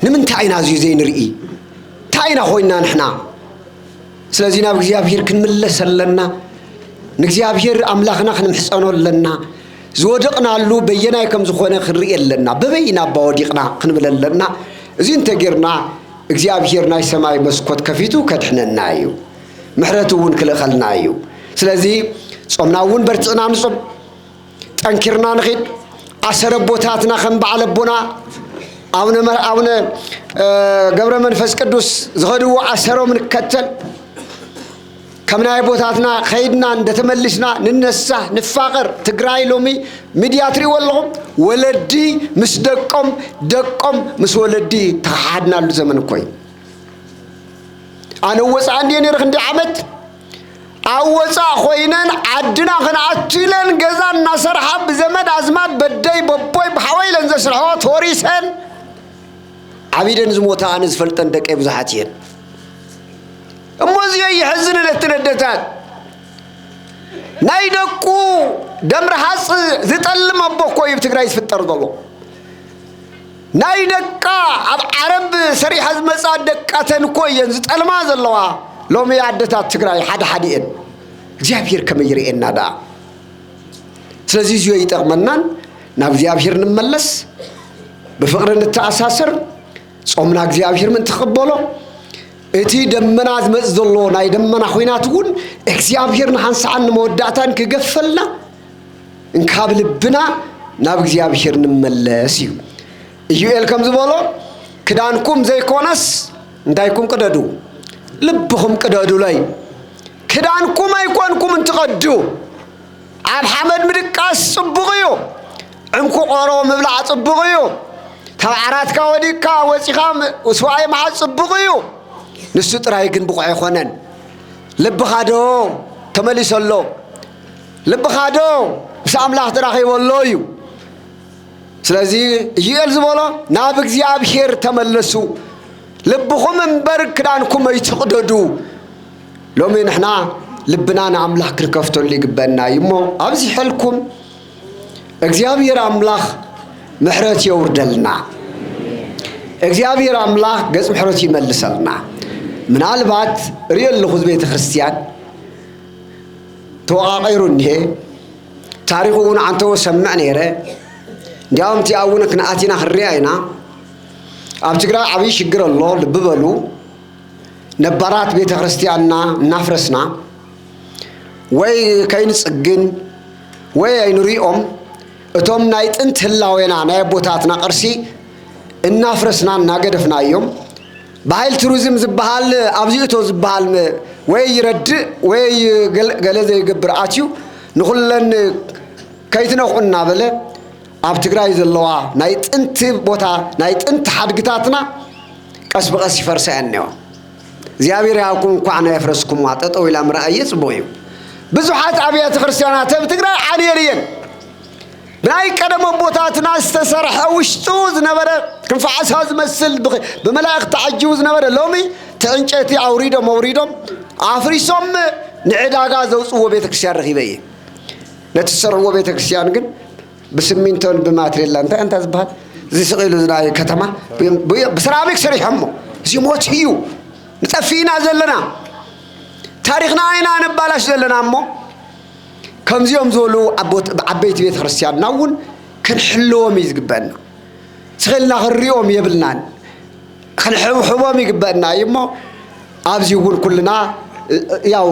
نمن تاينا زي نرئي تاينا خوينا نحنا سلازينا بእግዚአብሔር ክንምለሰለና ንእግዚአብሔር አምላኽና ክንምሕፀኖ ለና ዝወደቅናሉ በየናይ ከም ዝኾነ ክርየለና በበይና ባወዲቅና ክንብለለና እዚ እንተገርና እግዚአብሔር ናይ ሰማይ መስኮት ከፊቱ ከድሕነና እዩ ምሕረቱን ክልኸልና እዩ ስለዚህ ጾምናውን በርጽና ንጾም ጠንኪርና ንኺድ አሰረቦታትና ከም በዓለቦና አቡነ ገብረ መንፈስ ቅዱስ ዝኸድዎ አሰሮም ንከተል كمنا يبوتاتنا خيدنا ندتملسنا ننسى نفاقر تقراي لومي ميدياتري والله ولدي مسدقم دقم مس ولدي تحادنا لزمن كوي انا وص عندي نرخ عندي عمت أوصى خوينا عدنا خنا عتلن جزانا سرحب بزمن أزمات بدي ببوي بحوالي نزل سرحات هوريسن عبيدن زموتا أنز فلتن دك إبزحاتين أموزي يحزن للتندتات نايدكو دمر حص زتقلم أبوكو يبتقرايس في الطرد الله نايدكا عرب سريح المساد دكاتن كوين زتقلم هذا الله لو ما يعدتات تقراي حد እግዚአብሔር ከመይረኤና ዳ ስለዚህ ዚዮ ይጠቅመናል ናብ እግዚአብሔር እንመለስ በፍቅር እንተአሳሰር ጾምና እግዚአብሔር ምን ተቀበሎ እቲ ደመና ዝመጽ ዘሎ ናይ ደመና ኾይናት ጉን እግዚአብሔርን ሃንሳን መወዳታን ከገፈልና እንካብ ልብና ናብ እግዚአብሔር እንመለስ ኢዩኤል ከም ዝበሎ ክዳንኩም ዘይኮነስ እንዳይኩም ቅደዱ ልብኩም ቅደዱ ላይ كدانكم أيكونكم انتقدوا عب حمد مدقاس صبغيو عمكو قرو مبلع صبغيو تبعرات كوديكا وسيخام وسواي مع صبغيو نسو تراي كن بقع يخونن لب خادو تمليس الله لب خادو ساملاح تراخي والله سلازي يقل زبولا ناب እግዚአብሔር ተመለሱ ልብኹም እንበር ክዳንኩም አይተقددو لومي نحنا لبنا نعملها كركفتو اللي قبلنا يمو أبزي حلكم እግዚአብሔር አምላክ ምሕረት ይወርደልና እግዚአብሔር አምላክ ገጽ ምሕረት ይመልሰልና ምናልባት ሪል ለኹዝ ቤተ ክርስቲያን ተዋቀይሩን ይሄ ታሪኩን አንተ ወሰምዕ ነይረ እንዲያውም ቲያውነ ክናአቲና خرياينا ኣብ ትግራይ ዓብይ ሽግር ኣሎ ልብ በሉ نبارات بيت خريستياننا نافرسنا وي كاين صقن وي نريهم اتوم نايت انت هلاوينا ناي بوتاتنا قرسي نافرسنا ناغدفنا يوم بايل توريزم زبحال ابزيتو زبحال وي يرد وي غلزي يغبر اتيو نخلن كايتنا قنا بله اب تግራይ ዘለዋ ናይ ጥንት ቦታ ናይ ጥንት ሓድግታትና ቀስ በቀስ ይፈርሳያነው እግዚአብሔር ያውቁን እንኳን ያፍረስኩም ዋጠጠው ኢላ ምራእየ ጽቦዩ ብዙሃት አብያተ ክርስቲያናት በትግራይ አኔሪየን ናይ ቀደም ቦታትና ዝተሰርሐ ውሽጡ ዝነበረ ክንፋዓሳ ዝመስል በመላእክት ተዓጅቡ ዝነበረ ሎሚ ተንጨቲ አውሪዶም አፍሪሶም ንዕዳጋ ዘውጽዎ ቤተ ክርስቲያን ረኺበየ ለተሰርዎ ቤተ ክርስቲያን ግን በስሚንቶን በማትሪያል አንተ ዝባል ዝስቂሉ ዝናይ ከተማ በሰራሚክ ሰሪሐሞ ዝሞትዩ نتفينا زلنا تاريخنا عينا نبالاش زلنا أمو كم زيوم زولو عبيت بيت خرسيان ناون كن حلوهم يزقبنا سخلنا غريهم يبلنان خن حبوهم يقبلنا يمو أبزيون كلنا ياو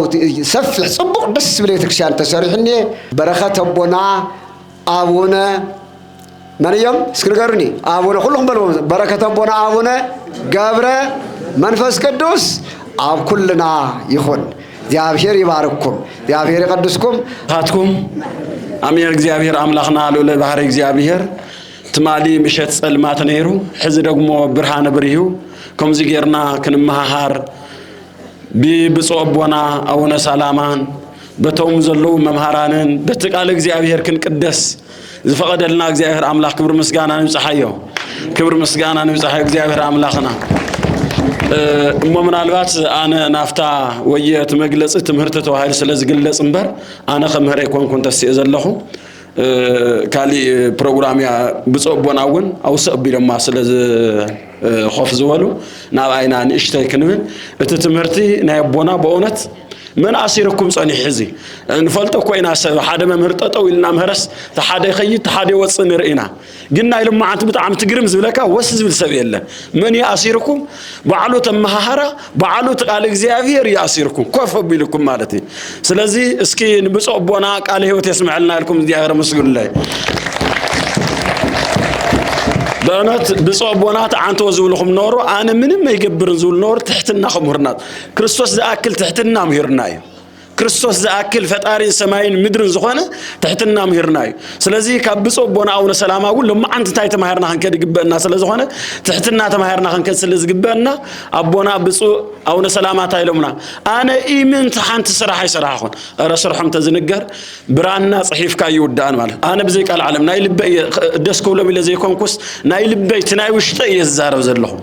سفل صبق بس بليت خرسيان تساريحني بركة أبونا أبونا مريم سكرقرني أبونا كلهم بلوم بركة أبونا أبونا قابرة منفس قدوس أب كلنا يخون እግዚአብሔር ይባርኩም እግዚአብሔር ይቀድስኩም ታትኩም አሜን እግዚአብሔር አምላክና ለለ ባህር እግዚአብሔር ትማሊ ምሸት ጸልማት ነይሩ ሕዚ ደግሞ ብርሃን ብርሂው ከምዚ ጌርና ክንመሃር ቢብጾቦና አውነ ሰላማን በቶም ዘለው መምሃራንን በተቃለ እግዚአብሔር ክንቅደስ ዝፈቀደልና እግዚአብሔር አምላክ ክብር ምስጋና ንጽሐዮ ክብር ምስጋና ንጽሐዮ እግዚአብሔር አምላክና ምናልባት አነ ናፍታ ወየት መግለጽ ትምህርት ተዋህል ስለዝግለጽ እንበር አነ ከመረ ኮንኩን ተስየ ዘለኹ ካሊ ፕሮግራም ያ ብጾቦናውን አውሰብ ቢለማ ስለዚ ኾፍ ዝበሉ ናብ አይና ንእሽተይ ክንብል እቲ ትምህርቲ ናይ ቦና በእውነት من أسيركم صني حزي نفلت كوينا سب حدا ما مرتطو إلنا مهرس تحدا يخيط تحدا وصن رئنا قلنا إلهم ما عم عم تجرم زبلكا وسز بالسبيل الله من يأسيركم بعلو تمهارة بعلو تقال إخزيافير يأسيركم كيف بيلكم مالتي سلزي اسكي نبصق بوناك عليه وتسمع لنا لكم ديار مسؤول الله بنات بصوبونات عن توزولهم نور أنا من ما يجبر نزول نور تحتنا خمرنات كريستوس ذا أكل تحتنا مهرناي ክርስቶስ ዘአክል ፈጣሪ ሰማይን ምድርን ዝኾነ ትሕትና ምህርና እዩ ስለዚህ ካብ ብፁዕ ቦና አቡነ ሰላማ እውን ለማዓንቲ እንታይ ተማሂርና ክንከድ ይግበአና ስለ ዝኾነ ትሕትና ተማሂርና ክንከድ ስለ ዝግበአና አቦና ብፁዕ አቡነ ሰላማ ታይሎምና አነ ኢምንት ሓንቲ ስራሕ አይሰራሕኹን ኧረ ስርሖም ተዝንገር ብራና ጽሒፍካ ይውዳን ማለት አነ ብዘይ ቃል ዓለም ናይ ልበይ ደስ ክብሎም ኢለ ዘይኮንኩስ ናይ ልበይ ናይ ውሽጠይ እየ ዝዛረብ ዘለኹ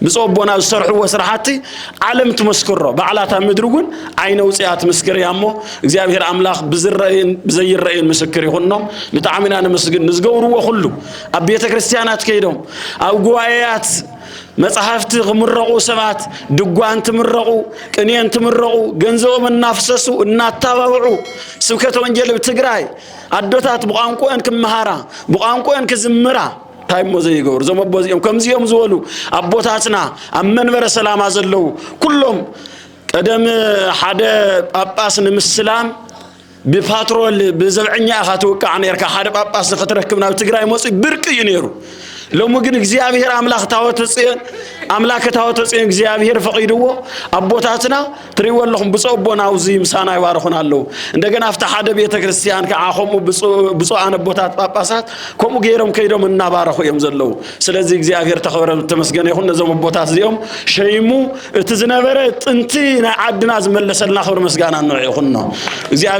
ብፁዕ ቦና ዝሰርሕዎ ስራሕቲ ዓለም ትመስክሮ ባዕላታ ምድርጉን ዓይነ ውፅያት ምስክር ያሞ እግዚአብሔር አምላኽ ብዝረአን ብዘይረአን ምስክር ይኹኖም ብጣዕሚ ኢና ነመስግን ንዝገብርዎ ሁሉ ኣብ ቤተ ክርስቲያናት ከይዶም ኣብ ጉባኤያት መጽሐፍቲ ምረቁ ሰባት ድጓን ትምረቁ ቅኔን ትምረቁ ገንዘቦም እናፍሰሱ እናታባብዑ ስብከተ ወንጌል በትግራይ አዶታት በቋንቋን ክመሃራ በቋንቋን ክዝምራ ታይሞ ዘይገብሩ ዘመቦዚኦም ከምዚኦም ዝበሉ አቦታትና ኣብ መንበረ ሰላማ ዘለው ኩሎም ቀደም ሓደ ጳጳስ ንምስላም بفاترول بزبعنا أخذ وقع نيرك حد باباس ختركبنا وتجري موسى برك ينيرو لو ممكن إجزاء أملاك تاوتسين أملاك تاوتسين إجزاء فقيدوه أبوتاتنا تريوا لهم بصوبنا وزيم سانا يوارخون الله عندنا أفتح حد بيت كريستيان كأخهم بصو أنا بوتات باباسات كم غيرهم كيرهم النبار أخو يمزلوا سلزي إجزاء تخبر تمسكني هون نزوم بوتات اليوم شيمو تزنبرت أنتي عدنا زمل لسنا خبر مسكنا نوعي خلنا إجزاء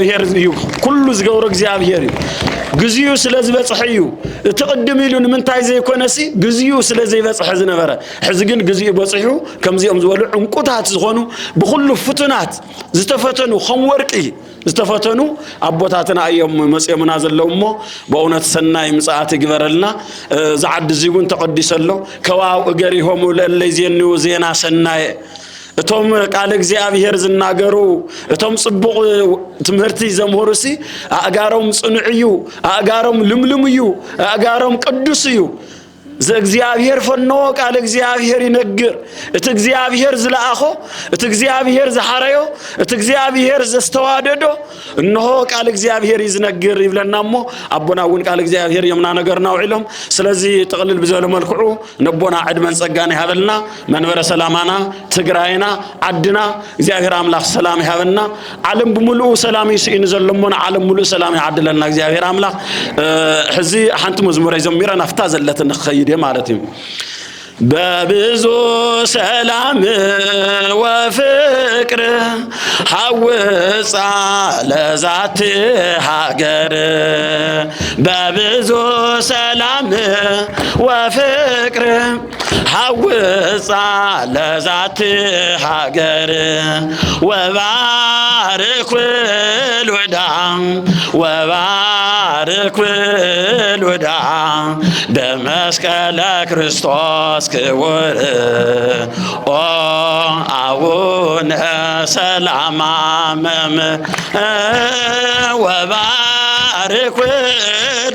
كل زجور إجزاء جزيو سلزي بصحيو تقدم يلون من تايزي كونسي جزيو سلزي بصح زنبرة حزقين جزيو بصحيو كم زي أمزولو عنقطات زغونو بخلو فتنات زتفتنو خموركي زتفتنو أبوتاتنا أيام مسيا منازل لومو بأونة سناي مساعات جبرلنا زعد زيقون تقدس الله كواو أجريهم اللي زينو زينا سناي توم قال እግዚአብሔር ዝናገሩ توم ጽቡቅ ትምህርቲ ዘምሆሩሲ አጋሮም ጽኑዕዩ አጋሮም ልምልምዩ አጋሮም ቅዱስዩ ዘእግዚአብሔር ፈኖ ቃል እግዚአብሔር ይነግር እቲ እግዚአብሔር ዝላአኹ እቲ እግዚአብሔር ዝሐረዮ እቲ እግዚአብሔር ዘስተዋደዶ እነሆ ቃል እግዚአብሔር ይዝነግር ይብለናሞ አቦናውን ቃል እግዚአብሔር የምና ነገር ነው ኢሎም ስለዚህ ጥቅልል ብዘለ መልክዑ ነቦና ዕድመን ጸጋና ይሃበልና መንበረ ሰላማና ትግራይና አድና እግዚአብሔር አምላክ ሰላም ይሃበልና ዓለም በሙሉ ሰላም ይስኢን ዘለሞና ዓለም ሙሉ ሰላም ያድለና እግዚአብሔር አምላክ ሕዚ ሓንቲ መዝሙር ይዘምረና ፍታ ዘለትን خيد مالتهم ببزو سلام وفكر حوص على ذات هاجر ببزو سلام وفكر حوص على ذات هاجر وبارك الوداع وبارك الوداع بمسكال ክርስቶስ ክቡር ኦ አቡነ ሰላማ መም ወባርክ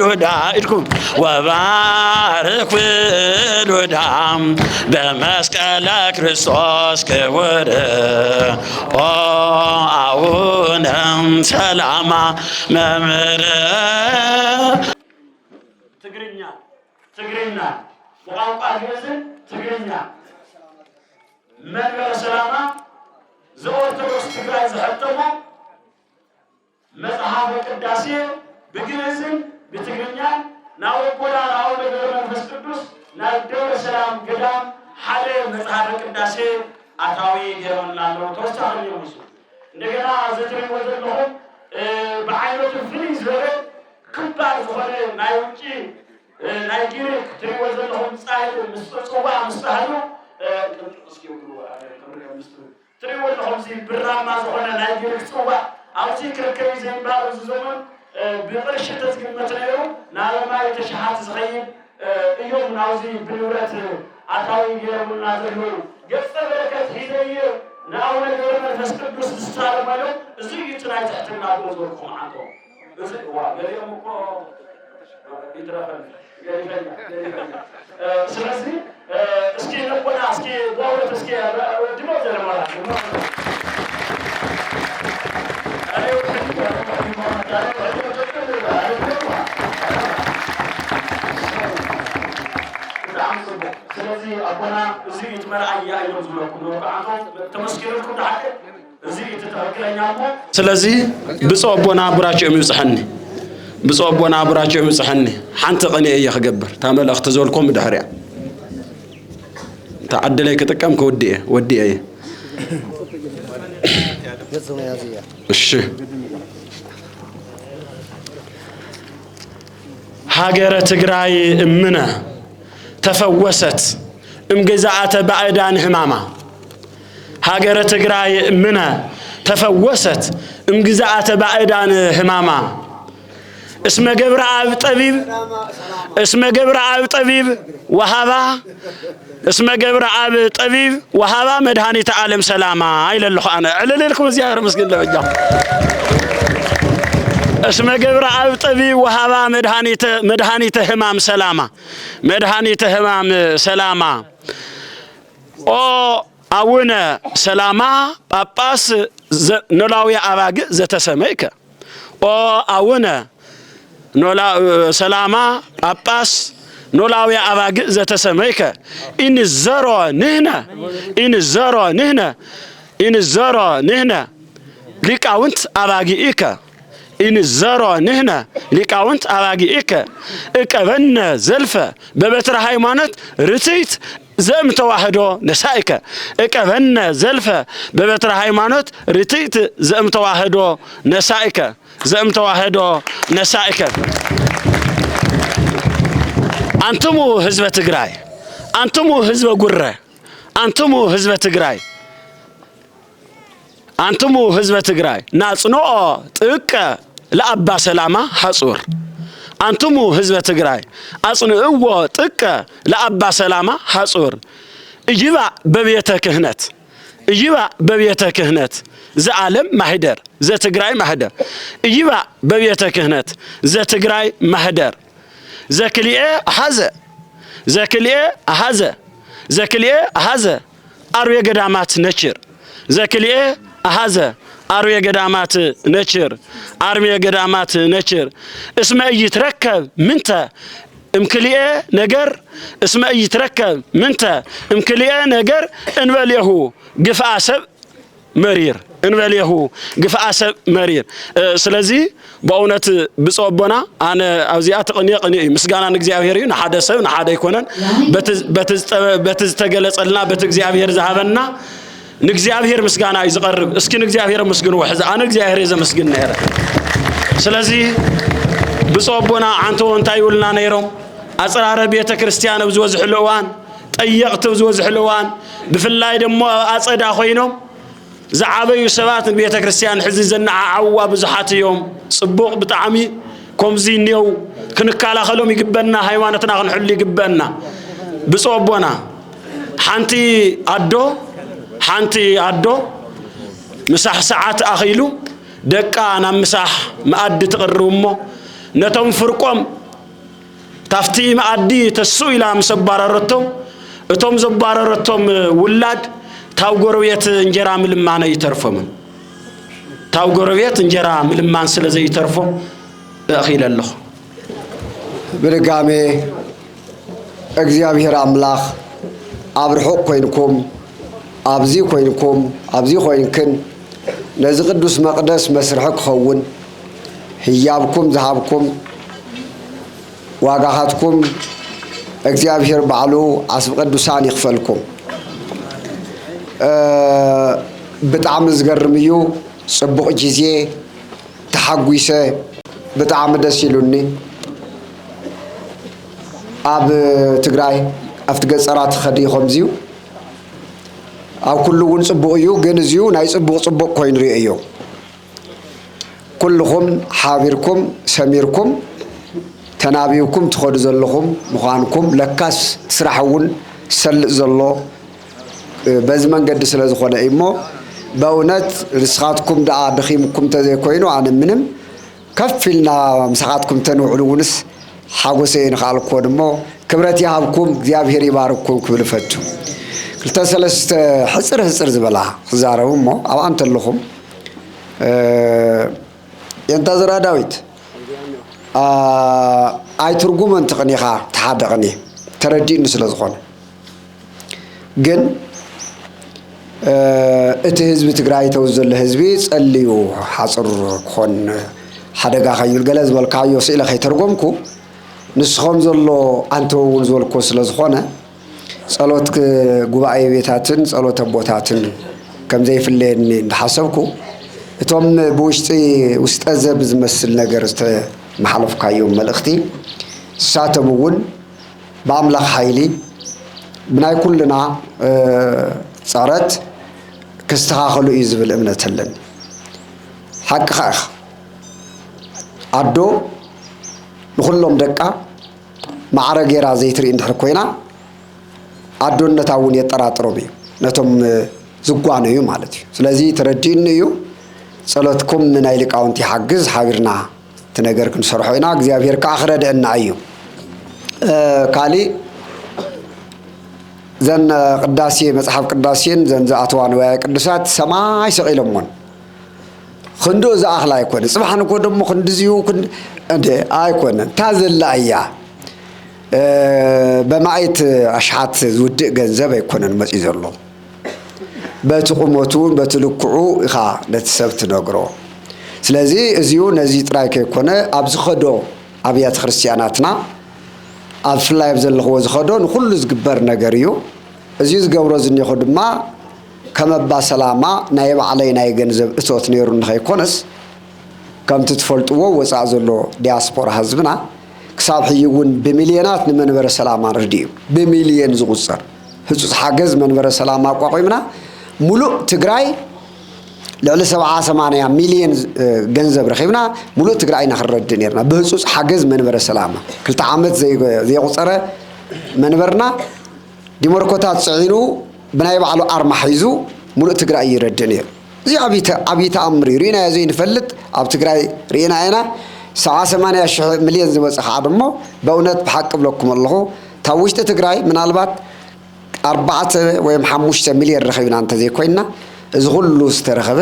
ወልዳ ኢድኩም ወባርክ ወልዳ በመስቀለ ክርስቶስ ክቡር ኦ አቡነ ሰላማ መምር ትግርኛ ቋንቋ ግዕዝን ትግርኛ መንበረ ሰላማ ዘኦርቶዶክስ ትግራይ ዝሕተሙ መጽሐፈ ቅዳሴ ብግዕዝን ብትግርኛ ናብ ወቦና አቡነ ገብረ መንፈስ ቅዱስ ናብ ደብረ ሰላም ገዳም ሓደ መጽሐፈ ቅዳሴ አታዊ ገሮና ነው ተወሳኺ ነው እንደገና ዘትሪው ዘለኹም በዓይነቱ ፍልይ ዝበለ ክባር ዝኾነ ናይ ውጪ ናይግሪክ ትሪወዘለሁም ጻይል ምስጽዋ ምስታህሉ ትሪወዘለሁም ሲ ብራማ ዝኾነ ናይግሪክ ጽዋ አውሲ ክርከይ ዘንባሩ ዘመን ብቅርሽ ተዝግመት ነይሩ ናለማይ ተሻሓት ዝኸይድ እዮም ናውዚ ብንብረት አታዊ ገይሮምና ዘለዉ ገጸ በረከት ሂደየ ንአቡነ ገብረ መንፈስ ቅዱስ ዝሳለመሎ እዚ ይትናይ ትሕትና ብዘልኩም ዓንቶ እዚ ዋ ገሊኦም እኮ ይትረፈን ስለዚህ እስኪ ነቦና እስኪ በእውነት እስኪ ድሞ ዘለማላ ስለዚህ አቦና እዚ ይትመርዓ እያዮም ዝብለኩም ነው ከዓንቶ ተመስኪርልኩም ተሓደ ስለዚህ ብፁዕ ኣቦና ቡራቸው ይምጽሐኒ ብፁዕ ኣቦና ቡራቸው ይምጽሐኒ ሓንቲ ቅንየ እየ ክገብር እታ መልእኽቲ ዝበልኩም ድሕሪያ ተዓድለይ ክጥቀም ከወዲየ እሺ ሃገረ ትግራይ እምነ ተፈወሰት እምገዛአተ ባዕዳን ህማማ ሃገረ ትግራይ እምነ ተፈወሰት እምገዛአተ ባዕዳን ህማማ اسم جبر عاب طبيب اسم جبر عاب طبيب وهذا اسم جبر عاب طبيب وهذا مدهاني تعالم سلامة إلى الله أنا على لكم زيارة مسكين لوجه اسم جبر عاب طبيب وهذا مدهاني تهمام سلامة مدهاني تهمام سلامة أونا سلامة باباس نلاوي أواج زتسميك أونا نولا سلامة أباس نولاوي أواج زتسميك إن الزرع نهنا إن الزرع نهنا إن الزرع نهنا لك أونت أواجي إيكا إن الزرع نهنا لك أونت أواجي إيكا إكفن زلفة ببتر هايمانت رتيت زم توحدو نسائك إكفن زلفة ببتر هايمانت رتيت زم توحدو نسائك زم توحدو نسائك أنتمو حزب تجراي أنتمو حزب قرة أنتمو حزب تجراي أنتمو حزب تجراي ناس نو تك لأبا سلامة حصور أنتمو حزب تجراي أصنعوا تك لأبا سلامة حصور إجوا ببيتك هنت إجوا ببيتك هنت زعلم مهدر زي تجراي مهدر إجوا ببيتك هنت زي تجراي مهدر زكليه هذا زكليه هذا زكليه هذا أروي قدامات نشر زكليه هذا أروي قدامات نشر أرمي قدامات نشر اسمه يتركب منته امكليه نجر اسمه يتركب منته امكليه نجر انوليه قفا سب مرير انوليه قفا سب مرير سلازي بأونة بصوبنا أنا أوزيات قنية مسجانا نجزيابيري نحدا سو نحدا يكونن بتزتجلس لنا بتجزيابير ذهبنا نجزيابير مسجانا يزقرب اسكي نجزيابير مسجن وحز أنا نجزيابير إذا مسجن نهر سلازي بصوبنا عنتو انتاي ولنا نيرم أسرار بيت كريستيان بزوز حلوان طيقت بزوز حلوان بفلاي دمو أصعد أخوينهم زعابي سبات بيت كريستيان حزي زنع عوا بزحات يوم صبوق بطعمي كومزين يو كنكالا خلوم يقبلنا حيوانتنا خنحل يقبلنا بصوبنا حانتي عدو مساح ساعات أخيلو دكا أنا مساح مأدي تقرمو نتم فرقم تفتي مأدي تسو إلى مسباررتهم اتم زباررتهم ولاد تاو قرويت انجرا ملمان يترفمن تاو قرويت انجرا ملمان سلزي يترفم أخيل الله برقامي እግዚአብሔር አምላኽ አብርሆቅ ኮይንኩም አብዚ ኮይንኩም አብዚ ኮይንክን ነዚ ቅዱስ መቅደስ መስርሕ ክኸውን ህያብኩም ዝሃብኩም ዋጋኻትኩም እግዚአብሔር ባዕሉ ዓስብ ቅዱሳን ይኽፈልኩም ብጣዕሚ ዝገርም እዩ ጽቡቕ ጊዜ ተሓጒሰ ብጣዕሚ ደስ ኢሉኒ ኣብ ትግራይ ኣብቲ ገጸራት ኸዲ ኸምዚዩ ኣብ ኩሉ እውን ጽቡቕ እዩ ግን እዚዩ ናይ ጽቡቕ ኮይኑ ሪኦ እዩ ኩልኹም ሓቢርኩም ሰሚርኩም ተናቢብኩም ትኸዱ ዘለኹም ምዃንኩም ለካስ ስራሕ እውን ሰልእ ዘሎ በዚ መንገዲ ስለ ዝኾነ እሞ በእውነት ንስኻትኩም ደኣ ደኺምኩም ተዘይኮይኑ ኣነ ምንም ከፍ ኢልና ምሳኻትኩም ተንውዕሉ እውንስ ሓጎሰይ ንኽኣልኮ ድሞ ክብረት ይሃብኩም እግዚአብሔር ይባርክኩም ክብል ፈቱ ክልተ ሰለስተ ሕፅር ዝበላ ክዛረቡ እሞ ኣብኣ እንተለኹም የንታ ዘራ ዳዊት ኣይ ትርጉመን ትቕኒኻ ተሓደ ቅኒ ተረዲእኒ ስለ ዝኾነ ግን እቲ ህዝቢ ትግራይ ተወዘለ ህዝቢ ጸልዩ ሓጽር ኮን ሓደጋ ከይልገለ ዝበልካዮ ስእለ ከይተርጎምኩ ንስኹም ዘሎ አንተውን ዝበልኮ ስለ ዝኾነ ጸሎት ጉባኤ ቤታትን ጸሎት ቦታትን ከም ዘይፍለየኒ እንደሓሰብኩ እቶም ብውሽጠ ዘብ ዝመስል ነገር ዝተመሓለፍካዮ መልእኽቲ ሳቶም እውን በአምላኽ ኃይሊ ብናይ ኩልና ጸረት ክስተኻኸሉ እዩ ዝብል እምነት ኣለኒ ሓቂ ኸ ኣዶ ንኹሎም ደቃ ማዕረ ጌራ ዘይትርኢ እንድሕር ኮይና ኣዶነታ እውን የጠራጥሮም እዩ ነቶም ዝጓነዩ ማለት እዩ ስለዚ ተረዲእኒ እዩ ጸሎትኩም ናይ ሊቃውንቲ ሓግዝ ሓቢርና ትነገር ክንሰርሖ ኢና እግዚአብሔር ከዓ ክረድአና እዩ ካሊ ዘን ቅዳሴ መጽሐፍ ቅዳሴን ዘን ዘኣተዋ ንዋየ ቅዱሳት ሰማይ ሰቂሎሞን ክንዶ ዝኣኽላ ኣይኮነ ጽባሕን እኮ ደሞ ክንድዚሁ እንደ ኣይኮነ ታዘላ እያ በማይት ኣሽሓት ዝውድእ ገንዘብ ኣይኮነን መጽኢ ዘሎ በቲ ቁመቱን በቲ ልክዑ ኢኻ ነቲ ሰብ ትነግሮ ስለዚ እዚሁ ነዚ ጥራይ ከይኮነ ኣብ ዝኸዶ ኣብያተ ክርስቲያናትና ኣብ ፍላይ ዘለኽዎ ዝኸዶ ንኩሉ ዝግበር ነገር እዩ እዚ ዝገብሮ ዝኒኹ ድማ ከመባ ሰላማ ናይ ባዕለይ ናይ ገንዘብ እቶት ነይሩ ንኸይኮነስ ከምቲ ትፈልጥዎ ወፃእ ዘሎ ዲያስፖራ ህዝብና ክሳብ ሕጂ እውን ብሚልዮናት ንመንበረ ሰላማ ረድዩ ብሚልዮን ዝቁፀር ህፁፅ ሓገዝ መንበረ ሰላማ ኣቋቂምና ሙሉእ ትግራይ ልዕሊ 70-80 ሚልዮን ገንዘብ ረኺብና ሙሉእ ትግራይ ንኽንረድእ ነርና ብህፁፅ ሓገዝ መንበረ ሰላማ 2 ዓመት ዘይቁፀረ መንበርና ዲሞርኮታት ጽዒኑ ብናይ ባዕሉ ኣርማ ሒዙ ሙሉእ ትግራይ ይረድእ ነይሩ እዚ ዓብዪ ተኣምር እዩ ርኢና ዘይንፈልጥ ኣብ ትግራይ ርኢና ኢና 70-80 ሚልዮን ዝመፅእ ከዓ ድሞ በእውነት ብሓቂ ብለኩም ኣለኹ ታብ ውሽጢ ትግራይ ምናልባት 4 ወይ 5 ሚልዮን ረኺብና እንተዘይኮይንና እዚ ኩሉ ዝተረኸበ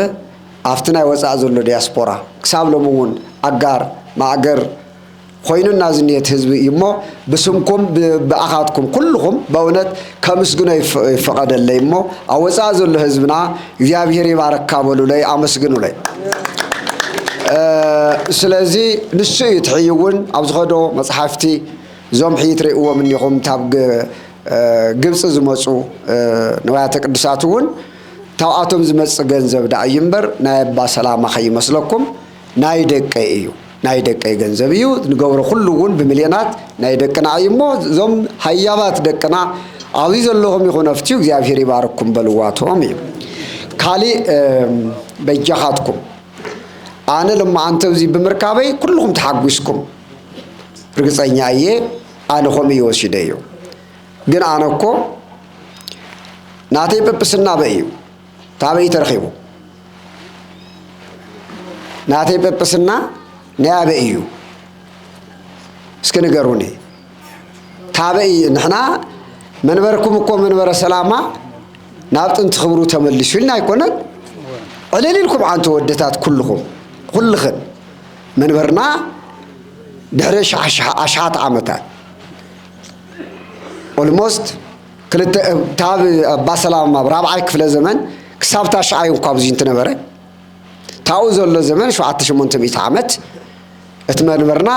ኣብቲ ናይ ወፃእ ዘሎ ዲያስፖራ ክሳብ ሎሚ እውን ኣጋር ማእገር ኮይኑና ዝኒት ህዝቢ እዩ እሞ ብስምኩም ብኣኻትኩም ኩልኹም በእውነት ከምስግኖ ይፈቐደለይ እሞ ኣብ ወፃእ ዘሎ ህዝብና እግዚአብሔር ይባረካ በሉለይ ኣመስግኑለይ ስለዚ ንሱ እዩ ትሕይ እውን ኣብ ዝኸዶ መፅሓፍቲ እዞም ሕይ ትርእይዎም እኒኹም ታብ ግብፂ ዝመፁ ንዋያተ ቅዱሳት እውን ታብኣቶም ዝመፅእ ገንዘብ ዳእዩ እምበር ናይ ኣባ ሰላማ ከይመስለኩም ናይ ደቀይ እዩ ናይ ደቀይ ገንዘብ እዩ ንገብሮ ኩሉ እውን ብሚልዮናት ናይ ደቅና እዩ እሞ እዞም ሃያባት ደቅና ኣብዚ ዘለኹም ይኹን ኣፍትዩ እግዚአብሔር ይባርኩም በልዋቶም እዩ ካሊእ በጃኻትኩም ኣነ ልማዓንተ እዚ ብምርካበይ ኩልኩም ተሓጒስኩም ርግፀኛ እየ ኣነ ኸም እዩ ወሲደ እዩ ግን ኣነ እኮ ናተይ ጵጵስና በእዩ ታበይ ተረኺቡ ናተይ ጵጵስና ናያበይ እዩ እስኪ ንገሩኒ ታበይ ንሕና መንበርኩም እኮ መንበረ ሰላማ ናብ ጥንቲ ክብሩ ተመሊሱ ኢልና ኣይኮነን ዕለሊልኩም ዓንተ ወደታት ኩልኽን መንበርና ድሕሪ 10 ዓመታት ኦልሞስት ታብ ኣባ ሰላማ ብራብዓይ ክፍለ ዘመን ክሳብ ታሽዓይ እንኳ ብዙ እንትነበረ ታው ዘሎ ዘመን 700 ዓመት እቲ መንበርና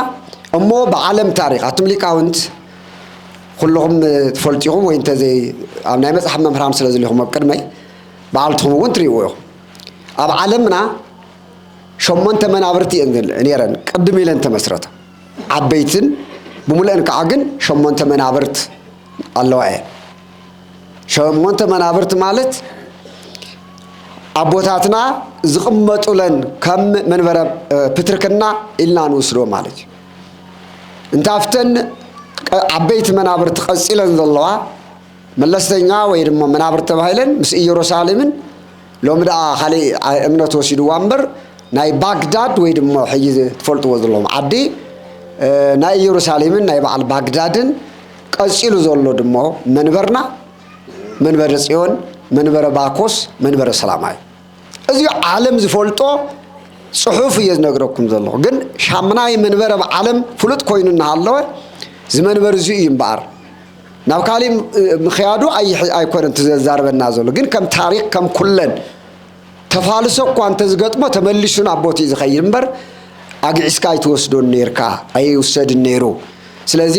እሞ ብዓለም ታሪክ ኣቱም ሊቃውንት ኩልኹም ትፈልጢኹም ወይ እንተዘይ ኣብ ናይ መፅሓፍ መምህራን ስለ ዘለኹም ኣብ ቅድመይ በዓልትኹም እውን ትርእይዎ ኢኹም ኣብ ዓለምና 8 መናብርቲ ነይረን ቅድም ኢለን ተመስረተ ዓበይትን ብሙሉአን ከዓ ግን 8 መናብርት ኣለዋ እየን 8 መናብርት ማለት ኣቦታትና ዝቕመጡለን ከም መንበረ ፕትርክና ኢልና ንውስዶ ማለት እዩ እንታፍተን ዓበይቲ መናብርት ቀፂለን ዘለዋ መለስተኛ ወይ ድማ መናብርት ተባሂለን ምስ ኢየሩሳሌምን ሎሚ ደኣ ካሊእ እምነት ወሲድዋ እምበር ናይ ባግዳድ ወይ ድማ ሕጂ ትፈልጥዎ ዘለኹም ዓዲ ናይ ኢየሩሳሌምን ናይ በዓል ባግዳድን ቀፂሉ ዘሎ ድሞ መንበርና መንበረ ጽዮን መንበረ ባኮስ መንበረ ሰላማ እዩ እዚ ዓለም ዝፈልጦ ጽሑፍ እዩ ዝነግረኩም ዘለኹ ግን ሻምናይ መንበረ ዓለም ፍሉጥ ኮይኑ እናሃለወ ዝመንበር እዚ እዩ እምበኣር ናብ ካሊእ ምኽያዱ ኣይኮነን ትዘዛርበና ዘሎ ግን ከም ታሪክ ከም ኩለን ተፋልሶ እኳ እንተዝገጥሞ ተመሊሱ ናብ ቦትኡ ዝኸይድ እምበር ኣግዒስካ ኣይትወስዶን ነርካ ኣይውሰድን ነይሩ ስለዚ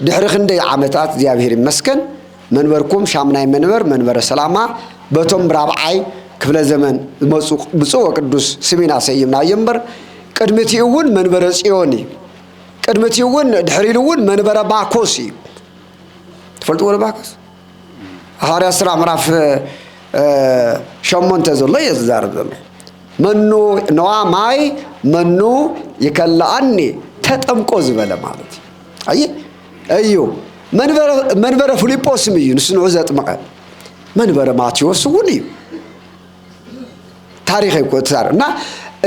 ድሕሪ ክንደይ ዓመታት እግዚአብሔር ይመስገን መንበርኩም ሻምናይ መንበረ ሰላማ በቶም ራብዓይ ክፍለ ዘመን ብፁዕ ወቅዱስ ስሚና ሰይምናዮ እምበር ቅድሚትኡ እውን መንበረ ጽዮን እዩ ቅድሚትኡ እውን ድሕሪሉ እውን መንበረ ባኮስ እዩ ትፈልጥዎ ባኮስ ሐዋርያት ሥራ ምዕራፍ 8 ዘሎ የዛረብ ዘሎ መኑ ነዋ ማይ መኑ ይከላአኒ ተጠምቆ ዝበለ ማለት እዩ እዩ መንበረ ፊልጶስ እዩ ንስንዑ ዘጥመቀ መንበረ ማቴዎስ እውን እዩ ታሪክ ይቆጠር እና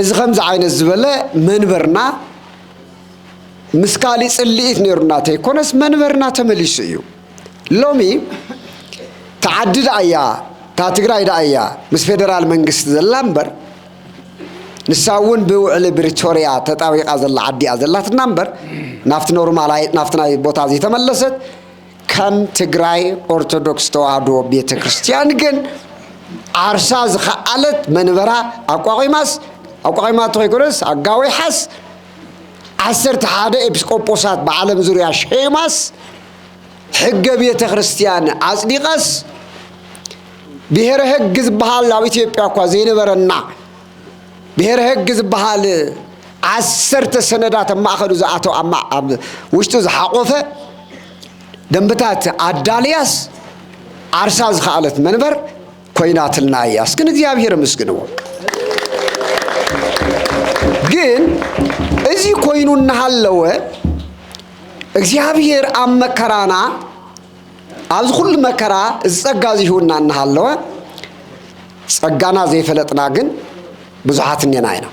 እዚ ከምዚ ዓይነት ዝበለ መንበርና ምስካሊ ጽልኢት ነርና ተይኮነስ መንበርና ተመሊሱ እዩ ሎሚ ተዓድድ አያ ታትግራይ ዳያ ምስ ፌደራል መንግስት ዘላምበር ንሳውን ብውዕል ብሪቶሪያ ተጣቢቃ ዘላ ዓዲያ ዘላትና እምበር ናፍቲ ኖርማላይ ናፍትና ቦታ እዚ ተመለሰት ከም ትግራይ ኦርቶዶክስ ተዋህዶ ቤተክርስቲያን ግን ዓርሳ ዝኸኣለት መንበራ አቋቂማት ተይኮነስ አጋዊ ሓስ 11 ኤጲስቆጶሳት በዓለም ዙርያ ሸማስ ሕገ ቤተክርስቲያን አጽዲቀስ ብሔረ ሕግ ዝበሃል ኣብ ኢትዮጵያ እኳ ዘይነበረና ብሔረ ሕግ ዝበሃል 10 ሰነዳት ማእኸሉ ዝኣተው ኣብ ውሽጡ ዝሓቆፈ ደንብታት አዳልያስ ዓርሳ ዝኸኣለት መንበር ኮይናትልና እያ እስክን እግዚአብሔር ምስግንዎ ግን እዚ ኮይኑ እናሃለወ እግዚአብሔር ኣብ መከራና ኣብዚ ኩሉ መከራ ዝጸጋ ዝሁና እናሃለወ ጸጋና ዘይፈለጥና ግን ብዙሓት ነና ኢና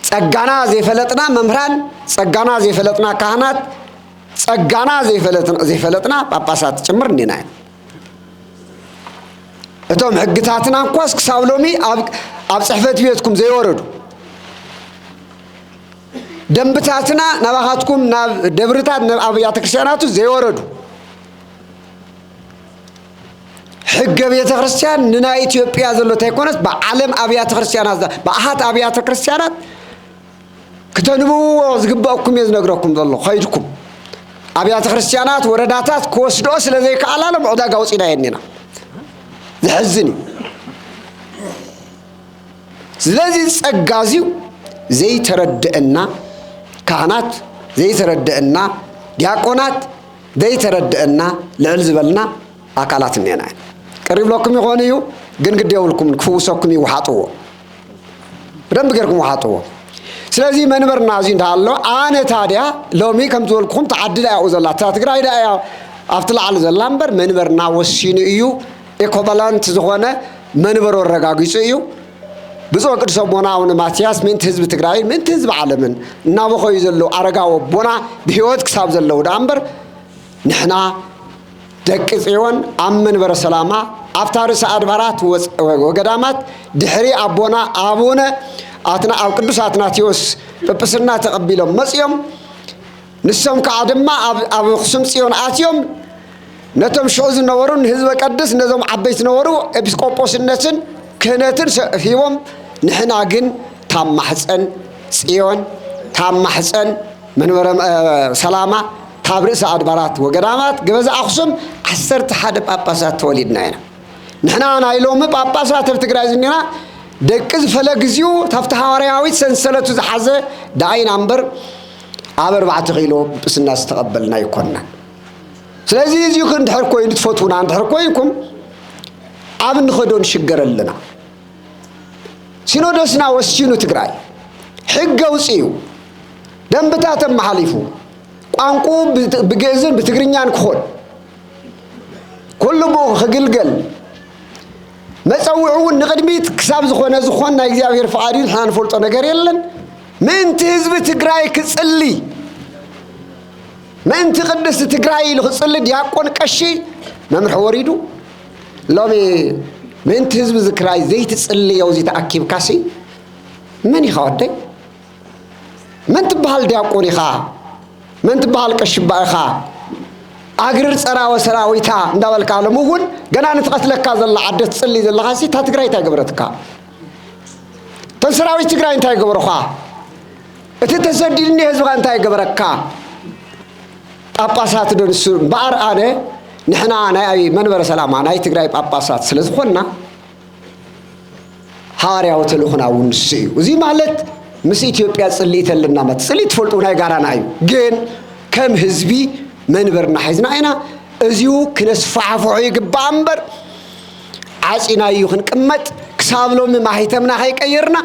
ጸጋና ዘይፈለጥና መምህራን ጸጋና ዘይፈለጥና ካህናት ጸጋና ዘይፈለጥና ጳጳሳት ጭምር ነና እቶም ሕግታትና እንኳስ ክሳብ ሎሚ ኣብ ጽሕፈት ቤትኩም ዘይወረዱ ደንብታትና ናባኻትኩም ናብ ደብርታት ናብ ኣብያተ ክርስቲያናቱ ዘይወረዱ ሕገ ቤተ ክርስቲያን ንናይ ኢትዮጵያ ዘሎ ተይኮነስ በዓለም ኣብያተ ክርስቲያናት በአሃት ኣብያተ ክርስቲያናት ከተንብዎ ዝግበአኩም ዝነግረኩም ዘሎ ኸይድኩም ኣብያተ ክርስቲያናት ወረዳታት ክወስዶ ስለዘይከኣላሎም ዕዳጋ ውፂና የኒና ዝሕዝን ስለዚ ጸጋዚው ዘይተረድአና ካህናት ዘይተረድአና ዲያቆናት ዘይተረድአና ልዕል ዝበልና አካላት ነና ቀሪብ ለኩም ይሆን እዩ ግን ግዴውልኩም ክፍውሰኩም ይወሓጥዎ በደንብ ገርኩም ወሓጥዎ ስለዚህ መንበርና እዚ እንዳሎ አነ ታዲያ ሎሚ ከም ዝወልኩም ተዓድዳ ያው ዘላ ትግራይ ዳያ አፍትላዓል ዘላ እምበር መንበርና ወሲኑ እዩ ኢኩቫለንት ዝኾነ መንበሮ ረጋጊጹ እዩ ብፁዕ ቅዱስ አቡነ አቡነ ማትያስ ምንት ህዝብ ትግራይ ምንት ህዝብ ዓለምን እናበኸዩ ዘሎ አረጋው ቦና በህይወት ክሳብ ዘለው ዳምበር ንሕና ደቂ ጽዮን ኣብ መንበረ ሰላማ ኣብታ ርእሰ አድባራት ወገዳማት ድሕሪ አቦና አቡነ አትና ኣብ ቅዱስ አትናቴዎስ ጵጵስና ተቀቢሎም መጽዮም ንሶም ከዓ ድማ ኣብ ኣክሱም ጽዮን ኣትዮም ነቶም ሽዑ ዝነበሩን ህዝበ ቀድስ ነዞም ዓበይቲ ዝነበሩ ኤጲስቆጶስነትን ክህነትን ሂቦም ንሕና ግን ታብ ማሕፀን ጽዮን ታብ ማሕፀን መንበረ ሰላማ ታብ ርእሰ አድባራት ወገዳማት ገበዛ ኣክሱም 11 ጳጳሳት ተወሊድና ኢና ንሕና ናይ ሎሚ ጳጳሳት ኣብ ትግራይ ዝኒና ደቂ ዝፈለግዚኡ ታፍቲ ሃዋርያዊት ሰንሰለቱ ዝሓዘ ዳይና እምበር ኣብ 4 ኪሎ ጵጵስና ዝተቐበልና ይኮንና ስለዚ እዚ ክንድሕር ኮይኑ ትፈትውና እንድሕር ኮይንኩም ኣብ ንኸዶ ንሽገረልና ሲኖዶስና ወሲኑ ትግራይ ሕገ ውፅኡ ደንብታት መሓሊፉ ቋንቋ ብግዕዝን ብትግርኛን ክኾን ኩሉ ክግልገል መፀውዑ ንቅድሚት ክሳብ ዝኾነ ናይ እግዚአብሔር ፈቃድ እዩ ንሕና ንፈልጦ ነገር የለን ምንቲ ህዝቢ ትግራይ ክጽሊ ምንቲ ቅድስቲ ትግራይ ክጽሊ ዲያቆን ቀሺ መምርሕ ወሪዱ ሎሚ ምንቲ ህዝቢ ትግራይ ዘይትጽልየው ዝተኣኪብካሲ መን ኢኻ ወደይ መን ትበሃል ዲያቆን ኢኻ መን ትበሃል ቀሺ ኢኻ أجر سرا وسراويتا ندبل كالمون جنا نتقتلك هذا العدد تصلي ذا الغاسي تتقرأي تجبرتك تسراوي تقرأي تجبرخا تتسديني هزبان تجبرك أباسات دون السر بار أنا نحن أنا أي من برسلام أنا أي تقرأي أباسات سلز خلنا هاري أو تلوخنا ونسي وزي مالت مس إثيوبيا تصلي تلنا ما تصلي تفلتونا يقارنا أيو جين كم هزبي منبرنا حيزنا أنا أزيو كنس فعفوعي قبامبر عسينا يوخن كمت كسابلو من ما هيتمنا هيك أيرنا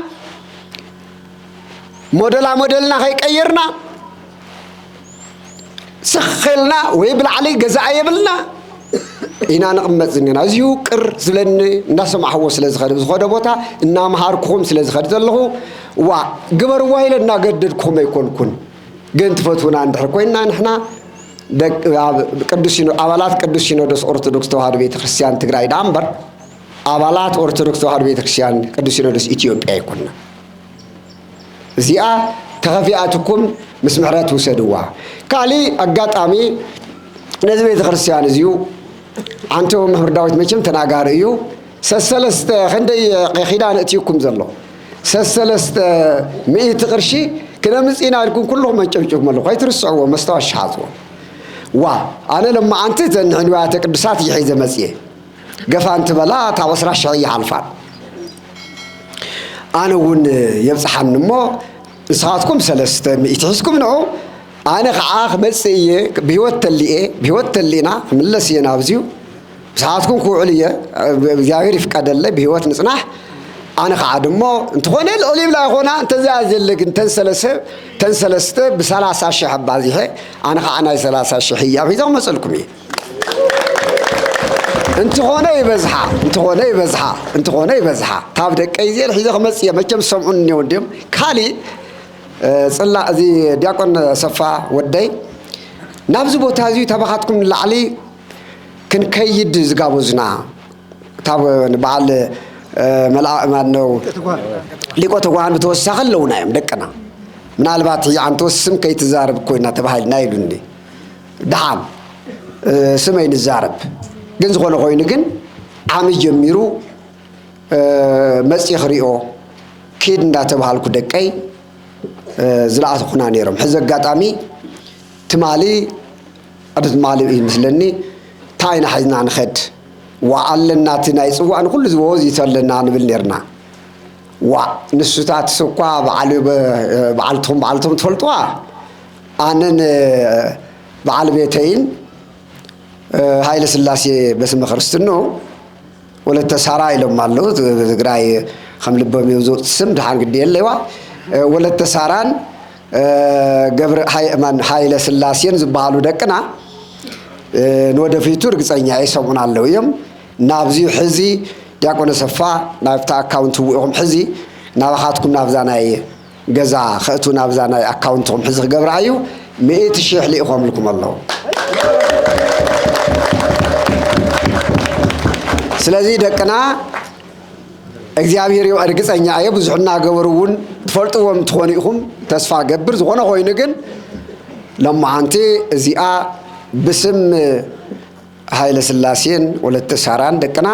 مودلنا هيك أيرنا سخلنا ويبلع علي جزاء يبلنا إنا نقمت زنينا أزيو كر زلني الناس ما حوس لزخد بزخد بوتا إنا مهاركم سلزخد زلهو وقبر وايلنا قددكم يكون كن جنت فتونا عند حكوينا نحنا قدسينو أولاد قدسينو دس أرثوذكس توحد بيت كريستيان تقرأي دامبر أولاد أرثوذكس توحد بيت كريستيان قدسينو دس إثيوبيا يكوننا زيا تخفياتكم مسمعرات وسدوا كالي أقاطامي نزل بيت كريستيان زيو عنتو مهر داوت مچم تناغاريو سلسلست خندي خيدان اتيكم زلو سلسلست مئة قرشي كنا مزينا لكم كلهم منጨብጨብ ملو خيترسعوا مستوى حاطو انا لما انت تنعنوات قدسات يحيز مزيه قفانت بلا تاوسرا شعي حلفان انا ون يبصحنمو اساتكم سلست مئتحسكم نو أنا خاخ مسيه بيوت تلينا ملسينا بزيو ساعتكم كوعليه بزاغير يفقد الله بيوت نصنح أنا قاعدمو انت هنا الأوليب لا هنا تزازلك تنسلست ب30 شيء بازيه أنا قاعنا 30 شيء هي في مسألكم انت هنا يبزحا تابدك ايزيل حيزه مسيه مچم سمعوني وندم كالي صلا ازي دياقون صفا وداي نابز بوتا ازي تبخاتكم لعلي كن كيد زغابوزنا تاب بعل ملأ مانو ليقو تغوان بتوسخلونا يمدقنا منالبات يانتو سم كيتزارب كوينا تبهالنا يلوني دعام سمين الزارب ግን ዝኾነ ኮይኑ ግን ዓም ጀሚሩ መጽ ይኽሪኦ ኪድ እንዳተባሃልኩ ደቀይ ዝላኣት ኩና ነይሮም ሕዚ አጋጣሚ ትማሊ ኣድት ማሊ ይመስለኒ ታይና ሓዝና ንኸድ ወዓለና እቲ ናይ ፅዋዕን ኩሉ ዝበወዝ ይተለና ንብል ነርና ንሱታት ስኳ በዓልቶም ትፈልጥዋ ኣነን በዓል ቤተይን هايل سلاسي باسم خرستنو ولا تسارا إلهم مالو تقرأي خمل بميوزو سم دحان قدي الليوا ولا تساران قبر هايل سلاسيين زبالو دكنا نود في تورك زيني يسمون الله يوم نابزي حزي يكون صفا نافتا أكاونت وهم حزي نافحاتكم نافزانا جزا خأتو نافزانا أكاونتهم حزي قبر عيو 100 شيء لإخوان لكم الله ስለዚህ ደቀና እግዚአብሔር እርግጠኛ የብዙሕና ገበሩውን ትፈልጥዎም ትኾኒኹም ተስፋ ገብር ዝኾነ ኮይኑ ግን ለማዓንቲ እዚኣ ብስም ሃይለ ስላሴን ወለተ ሳራን ደቀና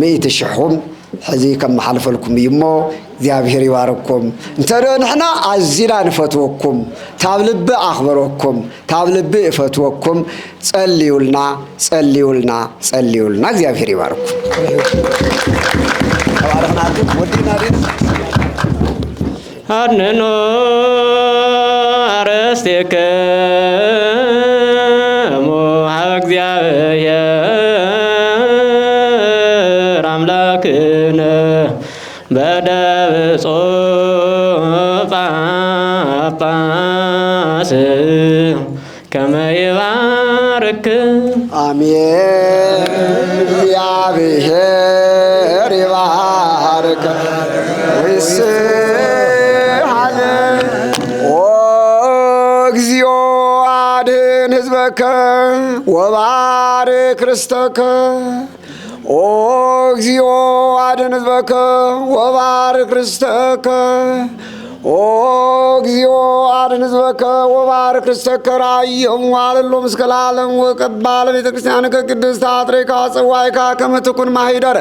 100 ሽሑም ሕዚ ከም መሓልፈልኩም እዩሞ እግዚአብሔር ይባረኩም እንተደ ንሕና ኣዚና ንፈትወኩም ታብ ልቢ ኣኽበረኩም ታብ ልቢ እፈትወኩም ጸልዩልና እግዚአብሔር ይባረኩም ተባረክናችሁ ወዲና ዲን አድነኖ አረስቴከ ሞሃብ እግዚአብሔር አምላክነ በደብጾ ጳጳስ ከመ ይባርክ አሜን እግዚአብሔር ይባርክ ወይስሐለ እግዚኦ አድኅን ሕዝበከ ወባርክ ርስተከ ኦ እግዚኦ አድኅን ሕዝበከ ወባርክ ርስተከ ኦ እግዚኦ አድን ሕዝበከ ወባርክ ርስተከ ራእየሁም ዋለሎ ምስከ ለዓለም ወቀባ ለቤተ ክርስቲያንከ ቅድስት አጥሬካ ጽዋይካ ከመ ትኩን ማኅደረ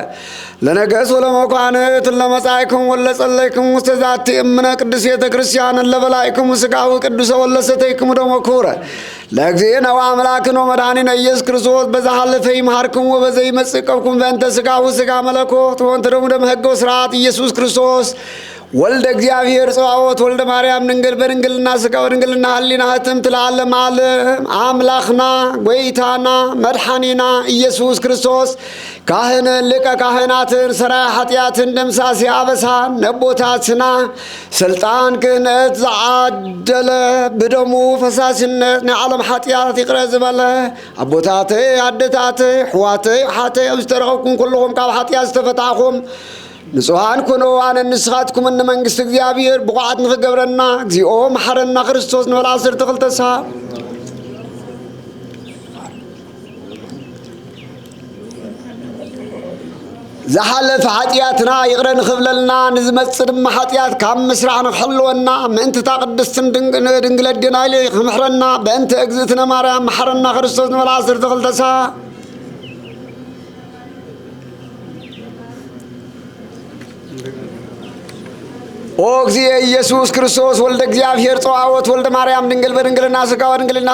ለነገሥ ወለመኳንንት ለመጻእክሙ ወለጸለይክሙ ውስተ ዛቲ እምነ ቅድስት ቤተ ክርስቲያን ለበላዕክሙ ሥጋሁ ቅዱሰ ወለሰተይክሙ ደሞ ክቡረ ለእግዚእነ ወአምላክነ ወመድኃኒነ ኢየሱስ ክርስቶስ በዛሃለፈ ይምሃርክሙ ወበዘይመጽእ ቀብኩም በእንተ ሥጋሁ ሥጋ መለኮት ወእንተ ደሙ ደመ ሕገ ወሥርዓት ኢየሱስ ክርስቶስ ወልደ እግዚአብሔር ጽባዖት ወልደ ማርያም ድንግል በድንግልና ሥጋ ወድንግልና ሕሊና ህትምት ለዓለመ ዓለም አምላኽና ጐይታና መድኃኒና ኢየሱስ ክርስቶስ ካህንን ሊቀ ካህናትን ሠራይ ኃጢአትን ደምሳሴ አበሳን ነቦታትና ስልጣን ክህነት ዘዓደለ ብደሙ ፈሳስነት ናይ ዓለም ኃጢአት ይቅረ ዝበለ አቦታተይ አደታተይ ሕዋተይ ሓተይ ኣብ ዝተረኸብኩም ኩልኹም ካብ ኃጢአት ዝተፈታኹም ንጹሃን ኩኑ ኣነ ንስኻትኩም እነ መንግሥቲ እግዚአብሔር ብቑዓት ንኽገብረና እግዚኦ መሐረና ክርስቶስ ንበል 12 ሰዓት ዝሓለፈ ኃጢአትና ይቕረ ንኽብለልና ንዝመጽእ ድማ ኃጢአት ካብ ምስራዕ ንኽሕልወና ምእንትታ ቅድስትን ድንግል ኣዴና ኢሉ ክምሕረና በእንተ እግዝእትነ ማርያም መሐረና ክርስቶስ ንበል 12 ሰዓት ኦ እግዚእ ኢየሱስ ክርስቶስ ወልደ እግዚአብሔር ጽባዖት ወልደ ማርያም ድንግል በድንግልና ሥጋ ወድንግልና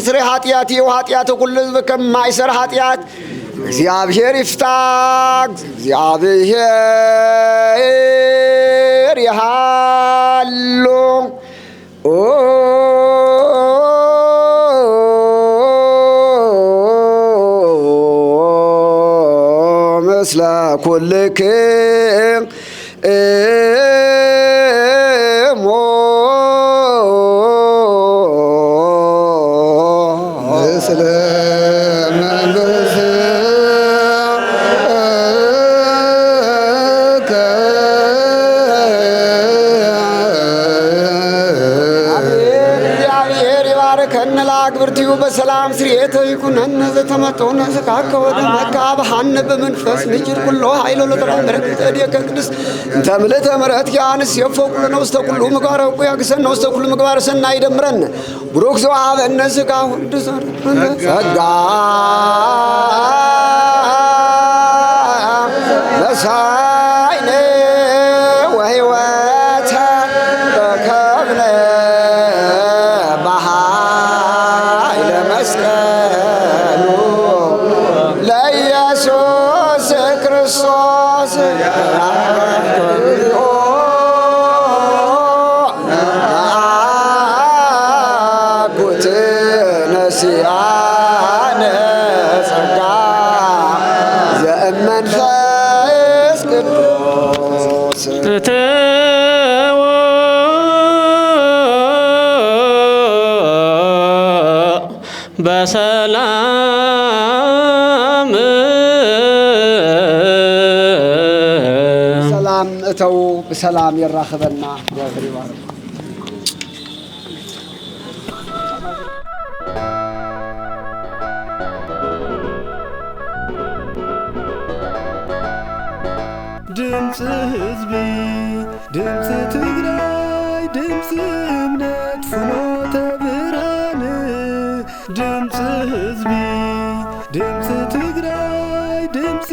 ስሬ ኃጢአት ወኃጢአተ ኩሉ ሕዝብ ከማይሰር ኃጢአት እግዚአብሔር ይፍታ እግዚአብሔር ይሃሉ ምስለ ኩልክም አግብርቲው በሰላም ስርየተ ይኩነነ ዘተመጠውነ ዘካከ ወደ መካ በሐነ በመንፈስ ንጅር ኩሎ ኃይሎ ለተራም በረከተ ዲከ ቅዱስ እንተ ምልዕተ ምሕረት ያንስ የፈቁሉ ነው ውስተ ኩሉ ምግባረ እኩ ያግሰን ነው ውስተ ኩሉ ምግባረ ሰናይ ይደምረን ብሩክ ዘወሀበነ ሥጋሁ ጸጋ ለሳይነ ወሕይወተ ረከብነ ለኢየሱስ ክርስቶስ አኩት ነሲአነ ጸጋ ዘእመንፈስ ቅዱስ በሰላም ሰላም እተው በሰላም ይራኸበና ያግሪባር ድምፅ ሕዝቢ ድምፅ ትግራይ ድምፅ እምነት ፍኖተ ብርሃን ድምፅ ሕዝቢ ድምፅ ትግራይ ድምፅ